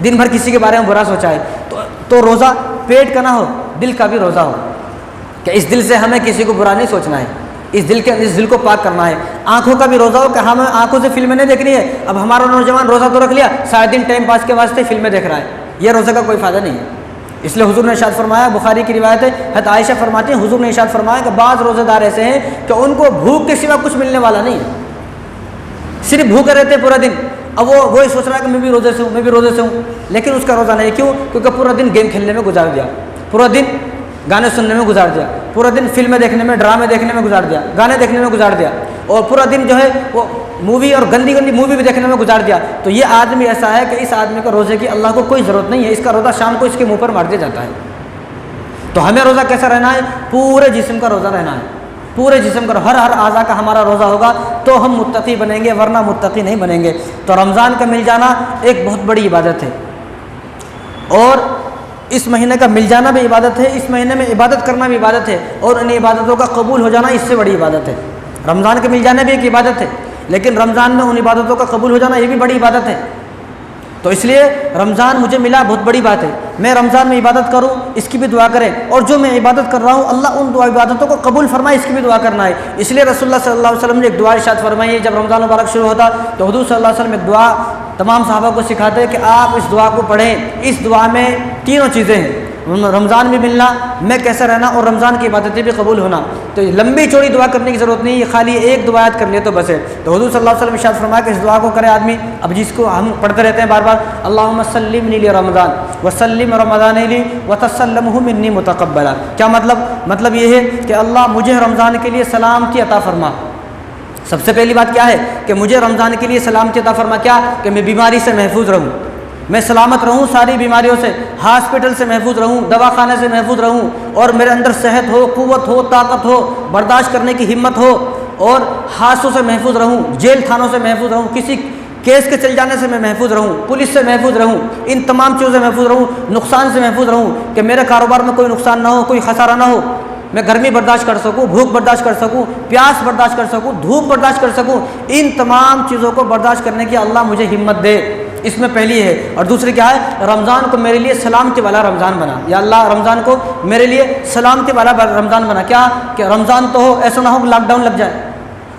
دن بھر کسی کے بارے میں برا سوچا ہے. تو روزہ پیٹ کا نہ ہو، دل کا بھی روزہ ہو، کہ اس دل سے ہمیں کسی کو برا نہیں سوچنا ہے، اس دل کو پاک کرنا ہے. آنکھوں کا بھی روزہ ہو کہ ہمیں آنکھوں سے فلمیں نہیں دیکھنی ہے. اب ہمارا نوجوان روزہ تو رکھ لیا، سارے دن ٹائم پاس کے واسطے فلمیں دیکھ رہا ہے، یہ روزے کا کوئی فائدہ نہیں ہے. اس لیے حضور نے ارشاد فرمایا، بخاری کی روایت ہے، حضرت عائشہ فرماتی ہیں حضور نے ارشاد فرمایا کہ بعض روزے دار ایسے ہیں کہ ان کو بھوک کے سوا کچھ ملنے والا نہیں، صرف بھوکے رہتے پورا دن. اب وہ وہی سوچ رہا ہے کہ میں بھی روزے سے ہوں، میں بھی روزے سے ہوں، لیکن اس کا روزہ نہیں. کیوں؟ کیونکہ پورا دن گیم کھیلنے میں گزار دیا، پورا دن گانے سننے میں گزار دیا، پورا دن فلمیں دیکھنے میں، ڈرامے دیکھنے میں گزار دیا، گانے دیکھنے میں گزار دیا، اور پورا دن جو ہے وہ مووی اور گندی گندی مووی بھی دیکھنے میں گزار دیا. تو یہ آدمی ایسا ہے کہ اس آدمی کو روزے کی اللہ کو کوئی ضرورت نہیں ہے، اس کا روزہ شام کو اس کے منہ پر مار دیا جاتا ہے. تو ہمیں روزہ کیسا رہنا ہے؟ پورے جسم کا روزہ رہنا ہے، پورے جسم کا، ہر اعضاء کا ہمارا روزہ ہوگا تو ہم متقی بنیں گے، ورنہ متقی نہیں بنیں گے. تو رمضان کا مل جانا ایک بہت بڑی عبادت ہے، اور اس مہینے کا مل جانا بھی عبادت ہے، اس مہینے میں عبادت کرنا بھی عبادت ہے، اور ان عبادتوں کا قبول ہو جانا اس سے بڑی عبادت ہے. رمضان کے مل جانا بھی ایک عبادت ہے، لیکن رمضان میں ان عبادتوں کا قبول ہو جانا یہ بھی بڑی عبادت ہے. تو اس لیے رمضان مجھے ملا بہت بڑی بات ہے، میں رمضان میں عبادت کروں، اس کی بھی دعا کریں، اور جو میں عبادت کر رہا ہوں اللہ ان عبادتوں کو قبول فرمائے، اس کی بھی دعا کرنا ہے. اس لیے رسول اللہ صلی اللہ علیہ وسلم نے ایک دعا ارشاد فرمائی ہے، جب رمضان مبارک شروع ہوتا تو حضور صلی اللہ علیہ وسلم ایک دعا تمام صحابہ کو سکھاتے ہیں کہ آپ اس دعا کو پڑھیں. اس دعا میں تینوں چیزیں ہیں، رمضان بھی ملنا، میں کیسا رہنا، اور رمضان کی عبادتیں بھی قبول ہونا. تو لمبی چوڑی دعا کرنے کی ضرورت نہیں، یہ خالی ایک دعا یاد کر لیے تو بس ہے. تو حضور صلی اللہ علیہ وسلم ارشاد فرمایا کہ اس دعا کو کرے آدمی، اب جس کو ہم پڑھتے رہتے ہیں بار بار، اللہم سلمنی لی رمضان وسلم رمضان لی وتسلمہ منی متقبلا. کیا مطلب یہ ہے کہ اللہ مجھے رمضان کے لیے سلامتی عطا فرما. سب سے پہلی بات کیا ہے کہ مجھے رمضان کے لیے سلامتی عطا فرما، کیا کہ میں بیماری سے محفوظ رہوں، میں سلامت رہوں ساری بیماریوں سے، ہاسپٹل سے محفوظ رہوں، دواخانے سے محفوظ رہوں، اور میرے اندر صحت ہو، قوت ہو، طاقت ہو، برداشت کرنے کی ہمت ہو، اور حادثوں سے محفوظ رہوں، جیل خانوں سے محفوظ رہوں، کسی کیس کے چل جانے سے میں محفوظ رہوں، پولیس سے محفوظ رہوں، ان تمام چیزوں سے محفوظ رہوں، نقصان سے محفوظ رہوں، کہ میرے کاروبار میں کوئی نقصان نہ ہو، کوئی خسارہ نہ ہو، میں گرمی برداشت کر سکوں، بھوک برداشت کر سکوں، پیاس برداشت کر سکوں، دھوپ برداشت کر سکوں. ان تمام چیزوں کو برداشت کرنے کی اللہ مجھے ہمت دے. اس میں پہلی ہے. اور دوسری کیا ہے؟ رمضان کو میرے لیے سلامتی والا رمضان بنا. یا اللہ رمضان کو میرے لیے سلامتی والا رمضان بنا. کیا کہ رمضان تو ہو ایسا نہ ہو کہ لاک ڈاؤن لگ جائے،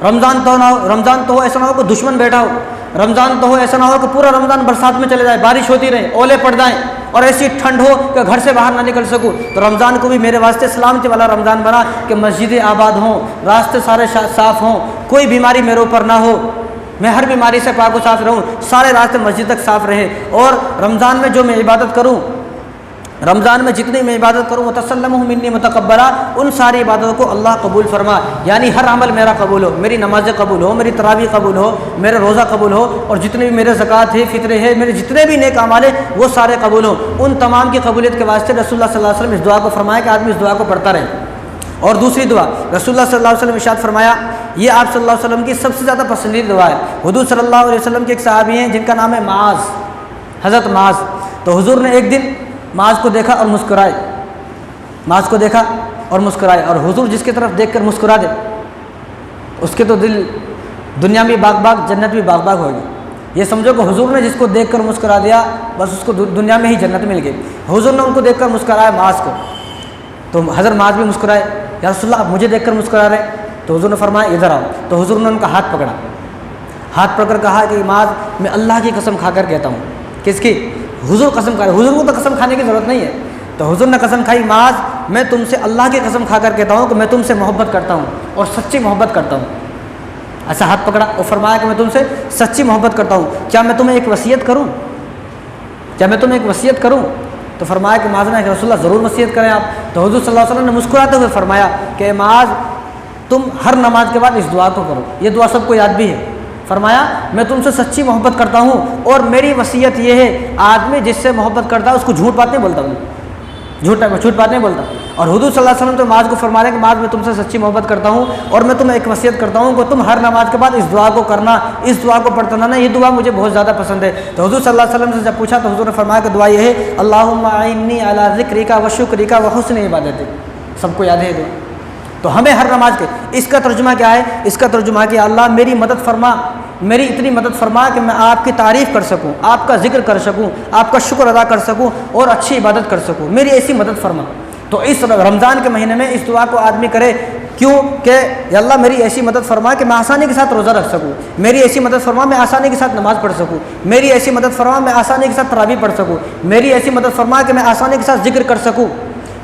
رمضان تو ہو ایسا نہ ہو کہ دشمن بیٹھا ہو، رمضان تو ہو ایسا نہ ہو کہ پورا رمضان برسات میں چلے جائے، بارش ہوتی رہے، اولے پڑ جائیں، اور ایسی ٹھنڈ ہو کہ گھر سے باہر نہ نکل سکوں. تو رمضان کو بھی میرے واسطے سلامتی والا رمضان بنا، کہ مسجدیں آباد ہوں، راستے سارے صاف ہوں، کوئی بیماری میرے اوپر نہ ہو، میں ہر بیماری سے پاک و صاف رہوں، سارے راستے مسجد تک صاف رہے. اور رمضان میں جو میں عبادت کروں رمضان میں جتنی میں عبادت کروں وتسلمہ منی متقبلا، ان ساری عبادتوں کو اللہ قبول فرما، یعنی ہر عمل میرا قبول ہو، میری نمازیں قبول ہو، میری تراویح قبول ہو، میرے روزہ قبول ہو، اور جتنے بھی میرے زکوٰۃ ہے، فطرے ہے، میرے جتنے بھی نیک اعمال ہیں وہ سارے قبول ہوں۔ ان تمام کی قبولیت کے واسطے رسول اللہ صلی اللہ علیہ وسلم اس دعا کو فرمایا کہ آدمی اس دعا کو پڑھتا رہے۔ اور دوسری دعا رسول اللہ صلی اللہ علیہ وسلم ارشاد فرمایا، یہ آپ صلی اللہ علیہ وسلم کی سب سے زیادہ پسندیدہ دعا ہے۔ حضور صلی اللہ علیہ وسلم کے ایک صحابی ہیں جن کا نام ہے معاذ، حضرت معاذ۔ تو حضور نے ایک دن معاذ کو دیکھا اور مسکرائے، معاذ کو دیکھا اور مسکرائے، اور حضور جس کی طرف دیکھ کر مسکرا دے اس کے تو دل دنیا میں باغ باغ، جنت بھی باغ باغ ہوگی۔ یہ سمجھو کہ حضور نے جس کو دیکھ کر مسکرا دیا بس اس کو دنیا میں ہی جنت مل گئی۔ حضور نے ان کو دیکھ کر مسکرایا معاذ کو، تو حضرت معاذ بھی مسکرائے، یا رسول اللہ آپ مجھے دیکھ کر مسکرا رہے ہیں؟ تو حضور نے فرمایا ادھر آؤ۔ تو حضور نے ان کا ہاتھ پکڑا، ہاتھ پکڑ کر کہا کہ معاذ میں اللہ کی قسم کھا کر کہتا ہوں۔ کس کی؟ حضور قسم کھا رہے، حضور کو تو قسم کھانے کی ضرورت نہیں ہے۔ تو حضور نے قسم کھائی، معاذ میں تم سے اللہ کی قسم کھا کر کہتا ہوں کہ میں تم سے محبت کرتا ہوں اور سچی محبت کرتا ہوں۔ ایسا ہاتھ پکڑا اور فرمایا کہ میں تم سے سچی محبت کرتا ہوں، کیا میں تمہیں ایک وصیت کروں؟ کیا میں تمہیں ایک وصیت کروں؟ تو فرمایا کہ معاذ نے کہ رسول اللہ ضرور وصیت کریں آپ۔ تو حضور صلی اللہ علیہ وسلم نے مسکراتے ہوئے فرمایا کہ معاذ تم ہر نماز کے بعد اس دعا کو کرو، یہ دعا سب کو یاد بھی ہے۔ فرمایا میں تم سے سچی محبت کرتا ہوں، اور میری وصیت یہ ہے آدمی جس سے محبت کرتا ہے اس کو جھوٹ بات نہیں بولتا، جھوٹ بات نہیں بولتا۔ اور حضور صلی اللہ علیہ وسلم تو معاذ کو فرما رہے ہیں کہ معاذ میں تم سے سچی محبت کرتا ہوں، اور میں تمہیں ایک وصیت کرتا ہوں کہ تم ہر نماز کے بعد اس دعا کو کرنا، اس دعا کو پڑھتا رہنا، یہ دعا مجھے بہت زیادہ پسند ہے۔ تو حضور صلی اللہ علیہ وسلم سے جب پوچھا تو حضور نے فرمایا کہ دعا یہ ہے اللہم اعنی علی ذکرک و شکرک و حسن عبادتک۔ سب کو یاد ہے دعا؟ تو ہمیں ہر نماز کے اس کا ترجمہ کیا ہے؟ اس کا ترجمہ کہ اللہ میری مدد فرما، میری اتنی مدد فرما کہ میں آپ کی تعریف کر سکوں، آپ کا ذکر کر سکوں، آپ کا شکر ادا کر سکوں اور اچھی عبادت کر سکوں، میری ایسی مدد فرما۔ تو اس رمضان کے مہینے میں اس دعا کو آدمی کرے، کیوں کہ یا اللہ میری ایسی مدد فرما کہ میں آسانی کے ساتھ روزہ رکھ سکوں، میری ایسی مدد فرما میں آسانی کے ساتھ نماز پڑھ سکوں، میری ایسی مدد فرما میں آسانی کے ساتھ تراویح پڑھ سکوں، میری ایسی مدد فرما کہ میں آسانی کے ساتھ ذکر کر سکوں،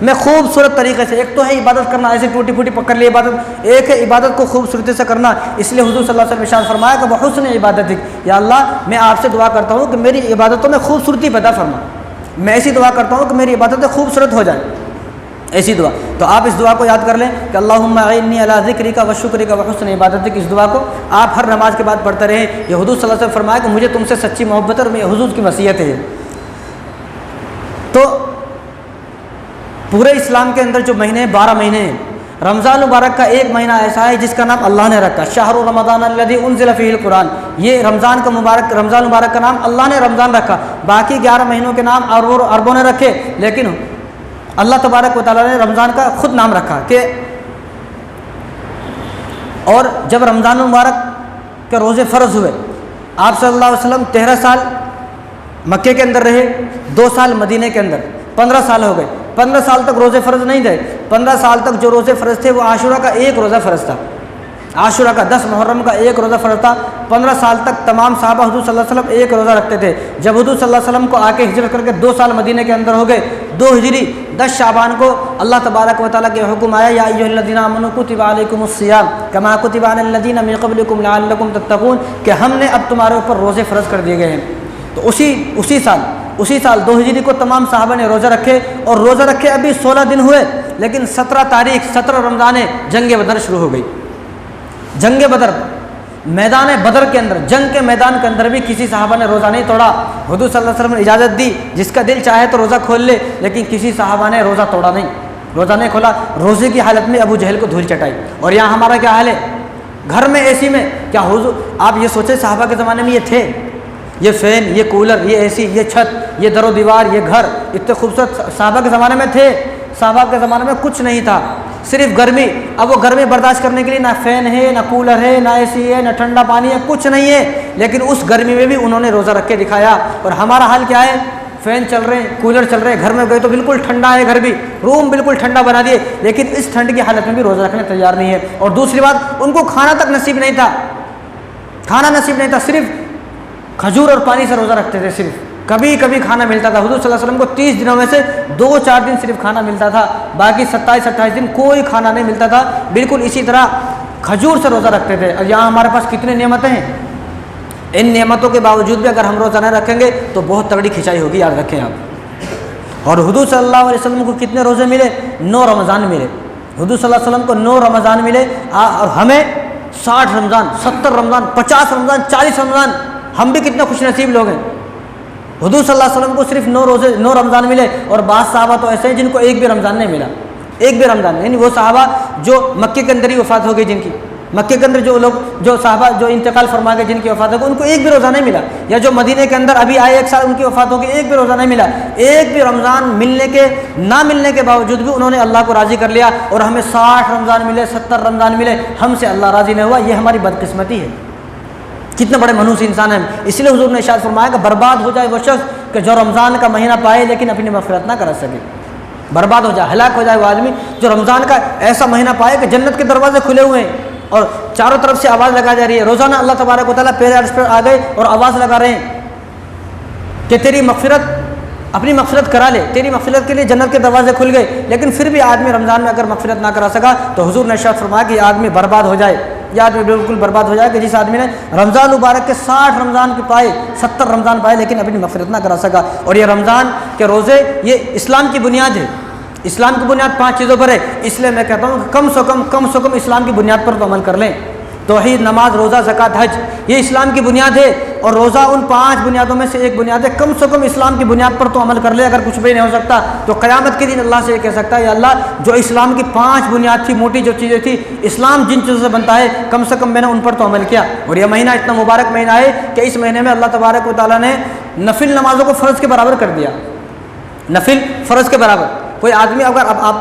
میں خوبصورت طریقے سے۔ ایک تو ہے عبادت کرنا، ایسے ٹوٹی پھوٹی پکڑ لی عبادت، ایک ہے عبادت کو خوبصورتی سے کرنا۔ اس لیے حضور صلی اللہ علیہ وسلم نے ارشاد فرمایا کہ بحسن عبادتک، یا اللہ میں آپ سے دعا کرتا ہوں کہ میری عبادتوں میں خوبصورتی پیدا فرما، میں ایسی دعا کرتا ہوں کہ میری عبادتیں خوبصورت ہو جائیں، ایسی دعا۔ تو آپ اس دعا کو یاد کر لیں کہ اللہم اعنی علی ذکرک و شکرک و حسن عبادتک، اس دعا کو آپ ہر نماز کے بعد پڑھتے رہیں۔ یہ حضور صلی اللہ علیہ وسلم فرمایا کہ مجھے تم سے سچی محبت ہے اور یہ حضور کی وصیت ہے۔ تو پورے اسلام کے اندر جو مہینے 12 مہینے ہیں، رمضان مبارک کا ایک مہینہ ایسا ہے جس کا نام اللہ نے رکھا، شہر رمضان الذی انزل فیہ القرآن۔ یہ رمضان مبارک کا نام اللہ نے رمضان رکھا، باقی 11 مہینوں کے نام عربوں نے رکھے، لیکن اللہ تبارک و تعالیٰ نے رمضان کا خود نام رکھا کہ اور جب رمضان مبارک کے روزے فرض ہوئے، آپ صلی اللہ علیہ وسلم 13 سال مکے کے اندر رہے، 2 سال مدینے کے اندر، 15 سال ہو گئے۔ 15 سال تک روزے فرض نہیں تھے، 15 سال تک جو روزے فرض تھے وہ عاشورہ کا ایک روزہ فرض تھا، عاشورہ کا 10 محرم کا ایک روزہ فرض تھا۔ 15 سال تک تمام صحابہ حضور صلی اللہ علیہ وسلم ایک روزہ رکھتے تھے۔ جب حضور صلی اللہ علیہ وسلم کو آ کے ہجرت کر کے 2 سال مدینے کے اندر ہو گئے، 2 ہجری 10 شعبان کو اللہ تبارک و تعالیٰ کے حکم آیا یا ایھا الذین آمنوا کتب علیکم الصیام کما کتب علی الذین من قبلکم لعلکم تتقون، کہ ہم نے اب تمہارے اوپر روزے فرض کر دیے گئے ہیں۔ تو اسی سال 2 ہجری کو تمام صحابہ نے روزہ رکھے، اور روزہ رکھے ابھی 16 دن ہوئے، لیکن 17 رمضان جنگ بدر شروع ہو گئی۔ جنگ بدر، میدان بدر کے اندر، جنگ کے میدان کے اندر بھی کسی صحابہ نے روزہ نہیں توڑا۔ حضور صلی اللہ علیہ وسلم نے اجازت دی جس کا دل چاہے تو روزہ کھول لے، لیکن کسی صحابہ نے روزہ توڑا نہیں، روزہ نہیں کھولا۔ روزے کی حالت میں ابو جہل کو دھول چٹائی۔ اور یہاں ہمارا کیا حال ہے؟ گھر میں اے سی میں، کیا حضور آپ یہ سوچیں صحابہ کے زمانے میں یہ تھے؟ یہ فین، یہ کولر، یہ اے سی، یہ چھت، یہ در و دیوار، یہ گھر اتنے خوبصورت صحابہ کے زمانے میں تھے؟ صحابہ کے زمانے میں کچھ نہیں تھا، صرف گرمی۔ اب وہ گرمی برداشت کرنے کے لیے نہ فین ہے، نہ کولر ہے، نہ اے سی ہے، نہ ٹھنڈا پانی ہے، کچھ نہیں ہے، لیکن اس گرمی میں بھی انہوں نے روزہ رکھ کے دکھایا۔ اور ہمارا حال کیا ہے؟ فین چل رہے ہیں، کولر چل رہے ہیں، گھر میں گئے تو بالکل ٹھنڈا ہے، گھر بھی روم بالکل ٹھنڈا بنا دیے، لیکن اس ٹھنڈ کی حالت میں بھی روزہ رکھنے تیار نہیں ہے۔ اور دوسری بات، ان کو کھانا تک نصیب نہیں تھا، کھانا نصیب نہیں تھا، صرف کھجور اور پانی سے روزہ رکھتے تھے، صرف کبھی کبھی کھانا ملتا تھا۔ حضور صلی اللہ علیہ وسلم کو 30 دنوں میں سے 2-4 دن صرف کھانا ملتا تھا، باقی 27-28 دن کوئی کھانا نہیں ملتا تھا۔ بالکل اسی طرح کھجور سے روزہ رکھتے تھے۔ اور یہاں ہمارے پاس کتنی نعمتیں ہیں، ان نعمتوں کے باوجود بھی اگر ہم روزہ نہ رکھیں گے تو بہت تگڑی کھنچائی ہوگی، یاد رکھیں آپ۔ اور حضور صلی اللہ علیہ وسلم کو کتنے روزے ملے؟ 9 رمضان ملے. حضور صلی اللہ علیہ وسلم کو 9 رمضان ملے اور ہمیں 60 رمضان 70 رمضان 50 رمضان 40 رمضان. ہم بھی کتنے خوش نصیب لوگ ہیں. حضور صلی اللہ علیہ وسلم کو صرف 9 رمضان ملے اور بعض صحابہ تو ایسے ہیں جن کو ایک بھی رمضان نہیں ملا. ایک بھی رمضان. یعنی وہ صحابہ جو مکے کے اندر ہی وفات ہو گئی، جن کی مکے کے اندر جو صحابہ جو انتقال فرما گئے، جن کی وفات ہو گئی، ان کو ایک بھی روزہ نہیں ملا. یا جو مدینے کے اندر ابھی آئے 1 سال ان کی وفات ہو گئی، ایک بھی روزہ نہیں ملا. ایک بھی رمضان نہ ملنے کے باوجود بھی انہوں نے اللہ کو راضی کر لیا اور ہمیں 60 رمضان ملے 70 رمضان ملے، ہم سے اللہ راضی نہیں ہوا. یہ ہماری بدقسمتی ہے. کتنے بڑے منحوس انسان ہیں. اس لیے حضور نے ارشاد فرمایا کہ برباد ہو جائے وہ شخص کہ جو رمضان کا مہینہ پائے لیکن اپنی مغفرت نہ کرا سکے. برباد ہو جائے، ہلاک ہو جائے وہ آدمی جو رمضان کا ایسا مہینہ پائے کہ جنت کے دروازے کھلے ہوئے ہیں اور چاروں طرف سے آواز لگا جا رہی ہے. روزانہ اللہ تبارک و تعالیٰ پیر عرش پر آ گئے اور آواز لگا رہے ہیں کہ تیری مغفرت، اپنی مغفرت کرا لے، تیری مغفرت کے لیے جنت کے دروازے کھل گئے. لیکن پھر بھی آدمی رمضان میں اگر مغفرت نہ کرا سکا تو حضور نے ارشاد فرمایا کہ یہ آدمی برباد ہو جائے. یہ آدمی بالکل برباد ہو جائے کہ جس آدمی نے رمضان مبارک کے 60 رمضان کے پائے 70 رمضان پائے لیکن اپنی مغفرت نہ کرا سکا. اور یہ رمضان کے روزے یہ اسلام کی بنیاد ہے. اسلام کی بنیاد 5 چیزوں پر ہے. اس لیے میں کہتا ہوں کہ کم سے کم اسلام کی بنیاد پر تو عمل کر لیں. توحید، نماز، روزہ، زکوٰۃ، حج، یہ اسلام کی بنیاد ہے. اور روزہ ان 5 بنیادوں میں سے ایک بنیاد ہے. کم سے کم اسلام کی بنیاد پر تو عمل کر لے. اگر کچھ بھی نہیں ہو سکتا تو قیامت کے دن اللہ سے یہ کہہ سکتا ہے یا اللہ جو اسلام کی 5 بنیاد تھی، موٹی جو چیزیں تھی، اسلام جن چیزوں سے بنتا ہے کم سے کم میں نے ان پر تو عمل کیا. اور یہ مہینہ اتنا مبارک مہینہ ہے کہ اس مہینے میں اللہ تبارک و تعالیٰ نے نفل نمازوں کو فرض کے برابر کر دیا. نفل فرض کے برابر. کوئی آدمی اگر اب آپ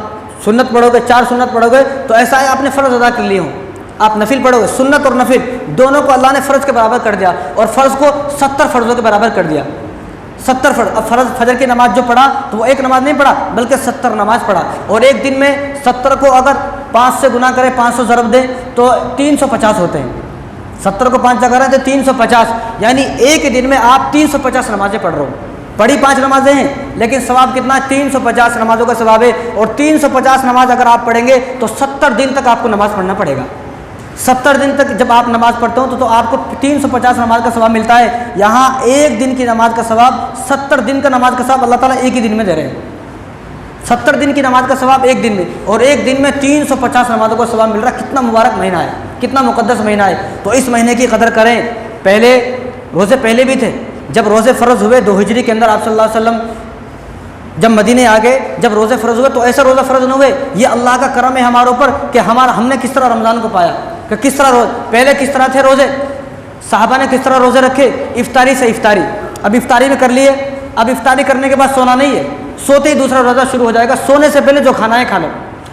سنت پڑھو گے، 4 سنت پڑھو گے تو ایسا ہے آپ نے فرض ادا کر لیے ہوں. آپ نفل پڑھو گے، سنت اور نفل دونوں کو اللہ نے فرض کے برابر کر دیا اور فرض کو 70 فرضوں کے برابر کر دیا. 70 فرض. اب فرض فجر کی نماز جو پڑھا تو وہ ایک نماز نہیں پڑھا بلکہ 70 نماز پڑھا. اور ایک دن میں 70 کو اگر 5 سے گنا کرے، 500 ضرب دے تو 350 ہوتے ہیں. 70 کو 5 سے کریں تو 350. یعنی ایک دن میں آپ 350 نمازیں پڑھ رہے ہو. پڑھی 5 نمازیں ہیں لیکن ثواب کتنا ہے؟ 350 نمازوں کا ثواب ہے. اور 350 نماز اگر آپ پڑھیں گے تو 70 دن تک آپ کو نماز پڑھنا پڑے گا. 70 دن تک جب آپ نماز پڑھتے ہو تو آپ کو 350 نماز کا ثواب ملتا ہے. یہاں ایک دن کی نماز کا ثواب 70 دن کا نماز کا ثواب اللہ تعالیٰ ایک ہی دن میں دے رہے ہیں. 70 دن کی نماز کا ثواب ایک دن میں اور ایک دن میں 350 نمازوں کا ثواب مل رہا ہے. کتنا مبارک مہینہ ہے، کتنا مقدس مہینہ ہے. تو اس مہینے کی قدر کریں. پہلے روزے پہلے بھی تھے. جب روزے فرض ہوئے 2 ہجری کے اندر آپ صلی اللہ علیہ وسلم جب مدینے آ گئے، جب روزے فرض ہوئے تو ایسا روزہ فرض نہ ہوئے. یہ اللہ کا کرم ہے ہمارے اوپر کہ ہم نے کس طرح رمضان کو پایا، کہ کس طرح پہلے کس طرح تھے روزے، صحابہ نے کس طرح روزے رکھے. افطاری سے افطاری، اب افطاری میں کر لیے. اب افطاری کرنے کے بعد سونا نہیں ہے، سوتے ہی دوسرا روزہ شروع ہو جائے گا. سونے سے پہلے جو کھانا ہے کھا لو.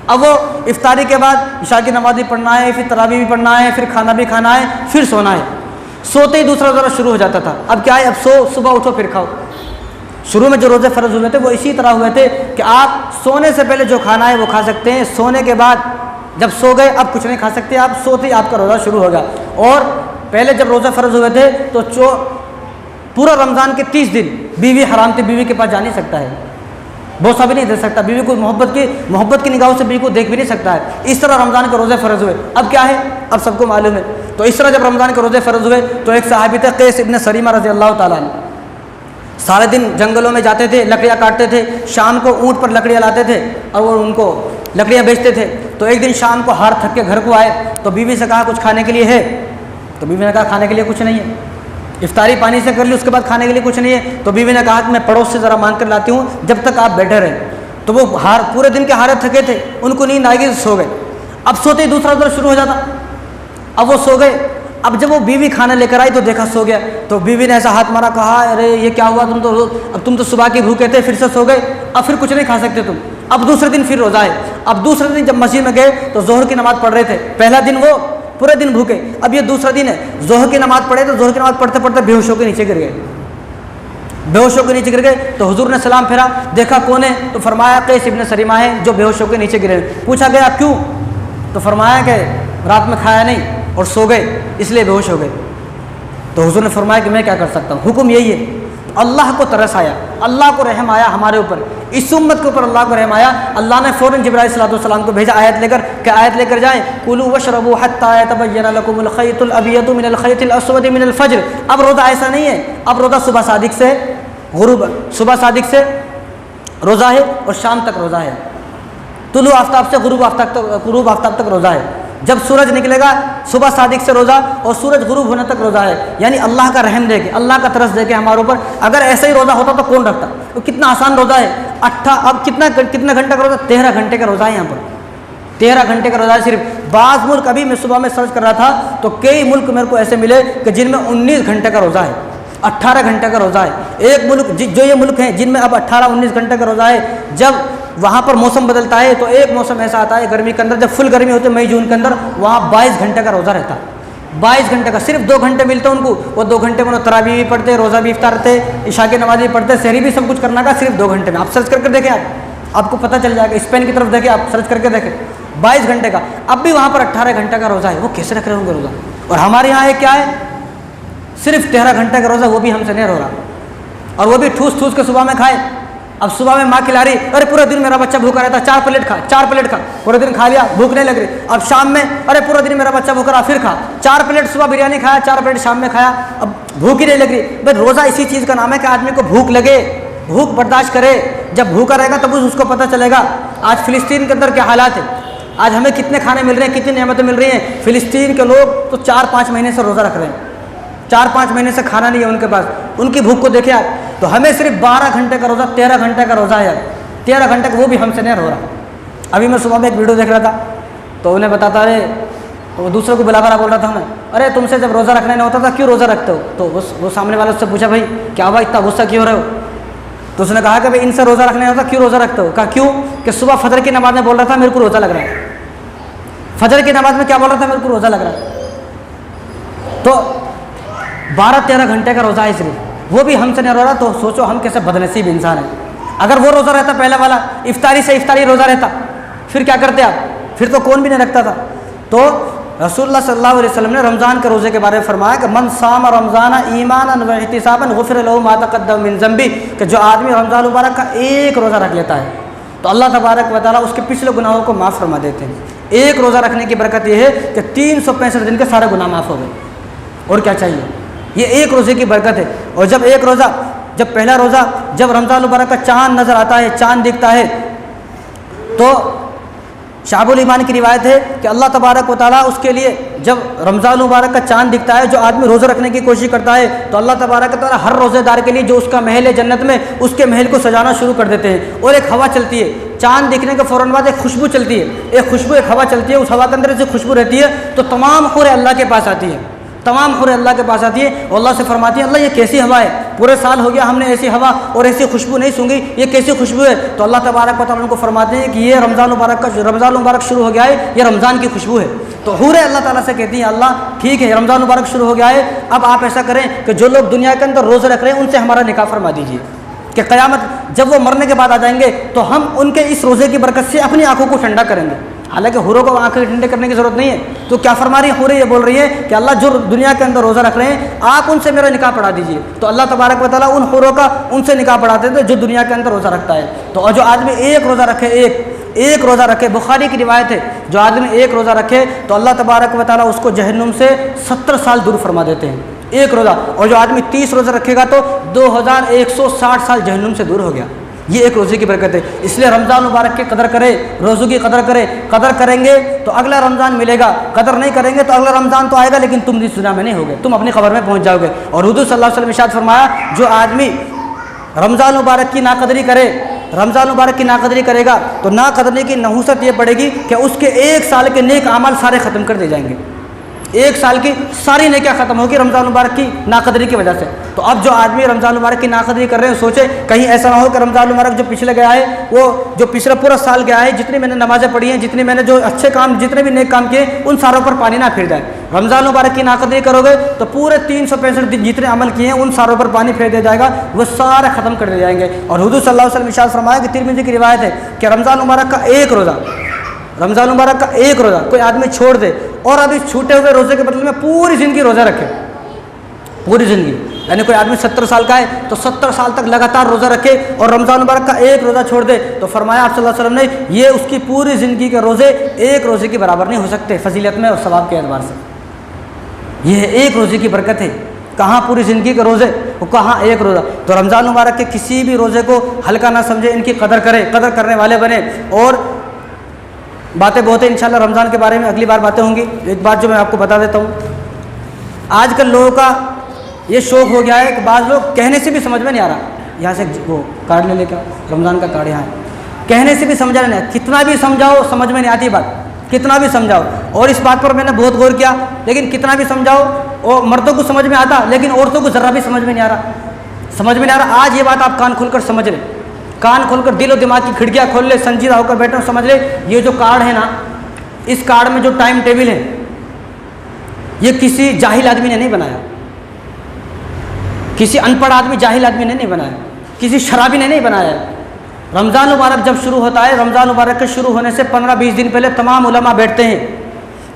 اب وہ افطاری کے بعد عشاء کی نماز بھی پڑھنا ہے، پھر تراویح بھی پڑھنا ہے، پھر کھانا بھی کھانا ہے، پھر سونا ہے. سوتے ہی دوسرا روزہ شروع ہو جاتا تھا. اب کیا ہے، اب صبح اٹھو پھر کھاؤ. شروع میں جو روزے فرض ہوئے تھے وہ اسی طرح ہوئے تھے کہ آپ سونے سے پہلے جو کھانا ہے وہ کھا سکتے ہیں. سونے کے بعد جب سو گئے اب کچھ نہیں کھا سکتے. آپ سوتے ہی آپ کا روزہ شروع ہوگا. اور پہلے جب روزے فرض ہوئے تھے تو پورا رمضان کے 30 دن بیوی حرام تھی، بیوی کے پاس جا نہیں سکتا ہے، بوسہ بھی نہیں دے سکتا، بیوی کو محبت کی نگاہوں سے بیوی کو دیکھ بھی نہیں سکتا ہے. اس طرح رمضان کے روزے فرض ہوئے. اب کیا ہے، اب سب کو معلوم ہے. تو اس طرح جب رمضان کے روزے فرض ہوئے تو ایک صحابی تھے قیس ابن سریمہ رضی اللہ تعالیٰ عنہ. سارے دن جنگلوں میں جاتے تھے، لکڑیاں کاٹتے تھے. شام کو اونٹ پر لکڑیاں لاتے تھے اور وہ ان کو لکڑیاں بیچتے تھے. تو ایک دن شام کو ہار تھک کے گھر کو آئے تو بیوی سے کہا کچھ کھانے کے لیے ہے؟ تو بیوی نے کہا کھانے کے لیے کچھ نہیں ہے. افطاری پانی سے کر لی، اس کے بعد کھانے کے لیے کچھ نہیں ہے. تو بیوی نے کہا کہ میں پڑوس سے ذرا مانگ کر لاتی ہوں جب تک آپ بیٹھے رہیں. تو وہ پورے دن کے ہارے تھکے تھے، ان کو نیند آ گئی، سو گئے. اب سوتے ہی دوسرا روزہ شروع ہو جاتا. اب وہ سو گئے. اب جب وہ بیوی کھانا لے کر آئی تو دیکھا سو گیا. تو بیوی نے ایسا ہاتھ مارا، کہا ارے یہ کیا ہوا، تم تو صبح کی بھوکے تھے پھر سے سو گئے، اب پھر کچھ نہیں کھا سکتے تم. اب دوسرے دن پھر روزہ ہے. اب دوسرے دن جب مسجد میں گئے تو ظہر کی نماز پڑھ رہے تھے. پہلا دن وہ پورے دن بھوکے، اب یہ دوسرا دن ہے. ظہر کی نماز پڑھے تو ظہر کی نماز پڑھتے پڑھتے بے ہوش ہو کے نیچے گر گئے. بے ہوش ہو کے نیچے گر گئے. تو حضور نے سلام پھیرا، دیکھا کون ہے تو فرمایا قیس ابن سریمہ ہے جو بے ہوش ہو کے نیچے گرے. پوچھا گیا کیوں؟ تو فرمایا کہ رات میں کھایا نہیں اور سو گئے اس لیے بے ہوش ہو گئے. تو حضور نے فرمایا کہ میں کیا کر سکتا ہوں، حکم یہی ہے. اللہ کو ترس آیا، اللہ کو رحم آیا ہمارے اوپر، اس امت کے اوپر اللہ کو رحم آیا. اللہ نے فوراً جبرائیل صلی اللہ علیہ وسلم کو بھیجا آیت لے کر کہ آیت لے کر جائیں، کلوا واشربوا حتی یتبین لکم الخیط الابیض من الخیط الاسود من الفجر. اب روزہ ایسا نہیں ہے، اب روزہ صبح صادق سے غروب، صبح صادق سے روزہ ہے اور شام تک روزہ ہے، طلوع آفتاب سے غروب آفتاب تک روزہ ہے، جب سورج نکلے گا صبح صادق سے روزہ اور سورج غروب ہونے تک روزہ ہے۔ یعنی اللہ کا رحم دے کے، اللہ کا ترس دے کے ہمارے اوپر اگر ایسا ہی روزہ ہوتا تو کون رکھتا؟ تو کتنا آسان روزہ ہے۔ اب کتنے گھنٹے کا روزہ؟ 13 گھنٹے کا روزہ ہے یہاں پر، 13 گھنٹے کا روزہ ہے صرف۔ بعض ملک، ابھی میں صبح میں سرچ کر رہا تھا تو کئی ملک میرے کو ایسے ملے کہ جن میں 19 گھنٹے کا روزہ ہے، 18 گھنٹے کا روزہ ہے۔ ایک ملک جو یہ ملک ہیں جن میں اب 18-19 گھنٹے کا روزہ ہے، جب وہاں پر موسم بدلتا ہے تو ایک موسم ایسا آتا ہے گرمی کے اندر، جب فل گرمی ہوتی ہے مئی جون کے اندر، وہاں 22 گھنٹے کا روزہ رہتا ہے، 22 گھنٹے کا۔ صرف 2 گھنٹے ملتے ہیں ان کو، وہ 2 گھنٹے میں تراویح بھی پڑھتے، روزہ بھی افطار کرتے، عشاء کی نماز بھی پڑھتے، سحری بھی سب کچھ کرنا کا صرف 2 گھنٹے میں۔ آپ سرچ کر کے دیکھیں، آپ کو پتہ چل جائے گا، اسپین کی طرف دیکھیں، آپ سرچ کر کے دیکھیں 22 گھنٹے کا۔ اب بھی وہاں پر 18 گھنٹے کا روزہ ہے، وہ کیسے رکھ رہے ہوں گے روزہ؟ اور ہمارے یہاں ہے کیا ہے؟ صرف 13 گھنٹے کا روزہ، وہ بھی ہم سے نہیں ہو رہا، اور وہ بھی ٹھوس ٹھوس کے صبح میں کھائے۔ اب صبح میں ماں کھلا رہی، ارے پورا دن میرا بچہ بھوکا رہتا، 4 پلیٹ کھا، پورے دن کھا لیا، بھوک نہیں لگ رہی۔ اب شام میں ارے پورا دن میرا بچہ بھوکا رہا، پھر کھا 4 پلیٹ، صبح بریانی کھایا، 4 پلیٹ شام میں کھایا، اب بھوک ہی نہیں لگ رہی۔ بھائی روزہ اسی چیز کا نام ہے کہ آدمی کو بھوک لگے، بھوک برداشت کرے، جب بھوکا رہے گا تب اس کو پتہ چلے گا۔ آج فلسطین کے اندر کیا حالات ہے، آج ہمیں کتنے کھانے مل رہے ہیں، کتنی نعمتیں مل رہی ہیں۔ فلسطین کے لوگ تو 4-5 مہینے سے روزہ رکھ رہے ہیں، 4-5 مہینے سے کھانا نہیں ہے ان کے پاس، ان کی بھوک کو دیکھیں آپ۔ تو ہمیں صرف 12 گھنٹے کا روزہ، 13 گھنٹے کا روزہ ہے، 13 گھنٹے کا، وہ بھی ہم سے نہیں ہو رہا۔ ابھی میں صبح میں ایک ویڈیو دیکھ رہا تھا تو انہیں بتاتا ہے، تو دوسرے کو بلا کر بول رہا تھا میں، ارے تم سے جب روزہ رکھنا نہیں ہوتا تھا کیوں روزہ رکھتے ہو؟ تو وہ سامنے والے اس سے پوچھا، بھائی کیا ہوا اتنا غصہ کیوں ہو رہے ہو؟ تو اس نے کہا کہ بھائی ان سے روزہ رکھنا نہیں ہوتا کیوں روزہ رکھتے ہو؟ کہا کیوں کہ صبح فجر کی نماز میں بول رہا تھا میرے کو روزہ لگ رہا ہے، فجر کی نماز میں کیا بول رہا تھا؟ میرے کو روزہ لگ رہا ہے۔ تو 12-13 گھنٹے کا روزہ ہے صرف، وہ بھی ہم سے نہیں ہو رہا، تو سوچو ہم کیسے بدنصیب انسان ہیں۔ اگر وہ روزہ رہتا پہلا والا، افطاری سے افطاری روزہ رہتا، پھر کیا کرتے آپ؟ پھر تو کون بھی نہیں رکھتا تھا۔ تو رسول اللہ صلی اللہ علیہ وسلم نے رمضان کے روزے کے بارے میں فرمایا کہ من صام رمضان ایمانا و احتسابا غفر له ما تقدم من ذنبه، کہ جو آدمی رمضان مبارک کا ایک روزہ رکھ لیتا ہے تو اللہ تبارک و تعالیٰ اس کے پچھلے گناہوں کو معاف فرما دیتے ہیں۔ ایک روزہ رکھنے کی برکت یہ ہے کہ 365 دن کے سارے گناہ معاف ہو گئے، اور کیا چاہیے؟ یہ ایک روزے کی برکت ہے۔ اور جب ایک روزہ، جب پہلا روزہ، جب رمضان مبارک کا چاند نظر آتا ہے، چاند دکھتا ہے، تو شعب الایمان کی روایت ہے کہ اللہ تبارک و تعالیٰ اس کے لیے، جب رمضان مبارک کا چاند دکھتا ہے، جو آدمی روزہ رکھنے کی کوشش کرتا ہے تو اللہ تبارک و تعالیٰ ہر روزے دار کے لیے جو اس کا محل ہے جنت میں، اس کے محل کو سجانا شروع کر دیتے ہیں، اور ایک ہوا چلتی ہے، چاند دکھنے کے فوراً بعد ایک خوشبو چلتی ہے، ایک ہوا چلتی ہے، اس ہوا کے اندر سے خوشبو رہتی ہے، تو تمام حوریں اللہ کے پاس آتی ہے، تمام حوریں اللہ کے پاس آتی ہے اور اللہ سے فرماتی ہیں، اللہ یہ کیسی ہوا ہے، پورے سال ہو گیا ہم نے ایسی ہوا اور ایسی خوشبو نہیں سونگھی، یہ کیسی خوشبو ہے؟ تو اللہ تبارک و تعالیٰ ان کو فرماتے ہیں کہ یہ رمضان مبارک شروع ہو گیا ہے، یہ رمضان کی خوشبو ہے۔ تو حوریں اللہ تعالیٰ سے کہتی ہیں، اللہ ٹھیک ہے رمضان مبارک شروع ہو گیا ہے، اب آپ ایسا کریں کہ جو لوگ دنیا کے اندر روزے رکھ رہے ہیں ان سے ہمارا نکاح فرما دیجیے، کہ قیامت جب وہ مرنے کے بعد آ جائیں گے تو ہم ان کے اس روزے کی برکت سے اپنی آنکھوں کو ٹھنڈا کریں گے۔ حالانکہ حوروں کو آنکھیں ٹھنڈے کرنے کی ضرورت نہیں ہے، تو کیا فرما رہی ہیں حوریں؟ یہ بول رہی ہے کہ اللہ جو دنیا کے اندر روزہ رکھ رہے ہیں آپ ان سے میرا نکاح پڑھا دیجیے۔ تو اللہ تبارک و تعالیٰ ان حوروں کا ان سے نکاح پڑھاتے تھے جو دنیا کے اندر روزہ رکھتا ہے۔ تو اور جو آدمی ایک روزہ رکھے، ایک روزہ رکھے، بخاری کی روایت ہے، جو آدمی ایک روزہ رکھے تو اللہ تبارک و تعالیٰ اس کو جہنم سے 70 سال دور فرما دیتے ہیں، ایک روزہ۔ اور جو آدمی 30 روزہ رکھے گا تو 2160 سال جہنم سے دور ہو گیا۔ یہ ایک روزے کی برکت ہے۔ اس لیے رمضان مبارک کی قدر کرے، روزوں کی قدر کرے، قدر کریں گے تو اگلا رمضان ملے گا، قدر نہیں کریں گے تو اگلا رمضان تو آئے گا لیکن تم اس دنیا میں نہیں ہوگے، تم اپنی قبر میں پہنچ جاؤ گے۔ اور حضور صلی اللہ علیہ وسلم نے ارشاد فرمایا، جو آدمی رمضان مبارک کی ناقدری کرے، رمضان مبارک کی ناقدری کرے گا تو ناقدری کی نحوست یہ پڑے گی کہ اس کے 1 سال کے نیک اعمال سارے ختم کر دیے جائیں گے، 1 سال کی ساری نیکیاں ختم ہوگی رمضان مبارک کی ناقدری کی وجہ سے۔ تو اب جو آدمی رمضان مبارک کی ناقدری کر رہے ہیں سوچے کہیں ایسا نہ ہو کہ رمضان مبارک جو پچھلے گیا ہے، وہ جو پچھلا پورا سال گیا ہے، جتنی میں نے نمازیں پڑھی ہیں، جتنی میں نے جو اچھے کام، جتنے بھی نیک کام کیے، ان ساروں پر پانی نہ پھر جائے۔ رمضان مبارک کی ناقدری کرو گے تو پورے 365 دن جتنے عمل کیے ہیں ان ساروں پر پانی پھیر دیا جائے گا، وہ سارے ختم کر دیے جائیں گے۔ اور حضور صلی اللہ علیہ وسلم ارشاد فرمایا کہ ترمذی کی روایت ہے کہ رمضان مبارک کا ایک روزہ، رمضان مبارک کا ایک روزہ کوئی آدمی چھوڑ دے اور ابھی چھوٹے ہوئے روزے کے بدلے میں پوری زندگی روزہ رکھے، پوری زندگی، یعنی کوئی آدمی 70 سال کا ہے تو 70 سال تک لگاتار روزہ رکھے اور رمضان مبارک کا ایک روزہ چھوڑ دے، تو فرمایا آپ صلی اللہ علیہ وسلم نے یہ اس کی پوری زندگی کے روزے ایک روزے کی برابر نہیں ہو سکتے فضیلت میں اور ثواب کے اعتبار سے۔ یہ ایک روزے کی برکت ہے کہاں پوری زندگی کے روزے اور کہاں ایک روزہ. تو رمضان مبارک کے کسی بھی روزے کو ہلکا نہ سمجھے, ان کی قدر کرے, قدر کرنے والے بنے. اور باتیں بہت ہیں انشاءاللہ رمضان کے بارے میں, اگلی بار باتیں ہوں گی. ایک بات جو میں آپ کو بتا دیتا ہوں, آج کل لوگوں کا یہ شوق ہو گیا ہے کہ بعض لوگ کہنے سے بھی سمجھ میں نہیں آ رہا. یہاں سے وہ کارڈ لے کر رمضان کا کارڈ یہاں ہے, کہنے سے بھی سمجھا نہیں, کتنا بھی سمجھاؤ سمجھ میں نہیں آتی بات, کتنا بھی سمجھاؤ. اور اس بات پر میں نے بہت غور کیا, لیکن کتنا بھی سمجھاؤ اور مردوں کو سمجھ میں آتا, لیکن عورتوں کو ذرا بھی سمجھ میں نہیں آ رہا, سمجھ میں نہیں آ رہا. آج یہ بات آپ کان کھول کر سمجھ لیں, کان کھول کر دل و دماغ کی کھڑکیاں کھول لے, سنجیدہ ہو کر بیٹھے اور سمجھ لے یہ جو کارڈ ہے نا, اس کارڈ میں جو ٹائم ٹیبل ہے یہ کسی جاہل آدمی نے نہیں بنایا, کسی ان پڑھ آدمی جاہل آدمی نے نہیں بنایا, کسی شرابی نے نہیں بنایا. رمضان مبارک جب شروع ہوتا ہے, رمضان مبارک کے شروع ہونے سے 15-20 دن پہلے تمام علماء بیٹھتے ہیں,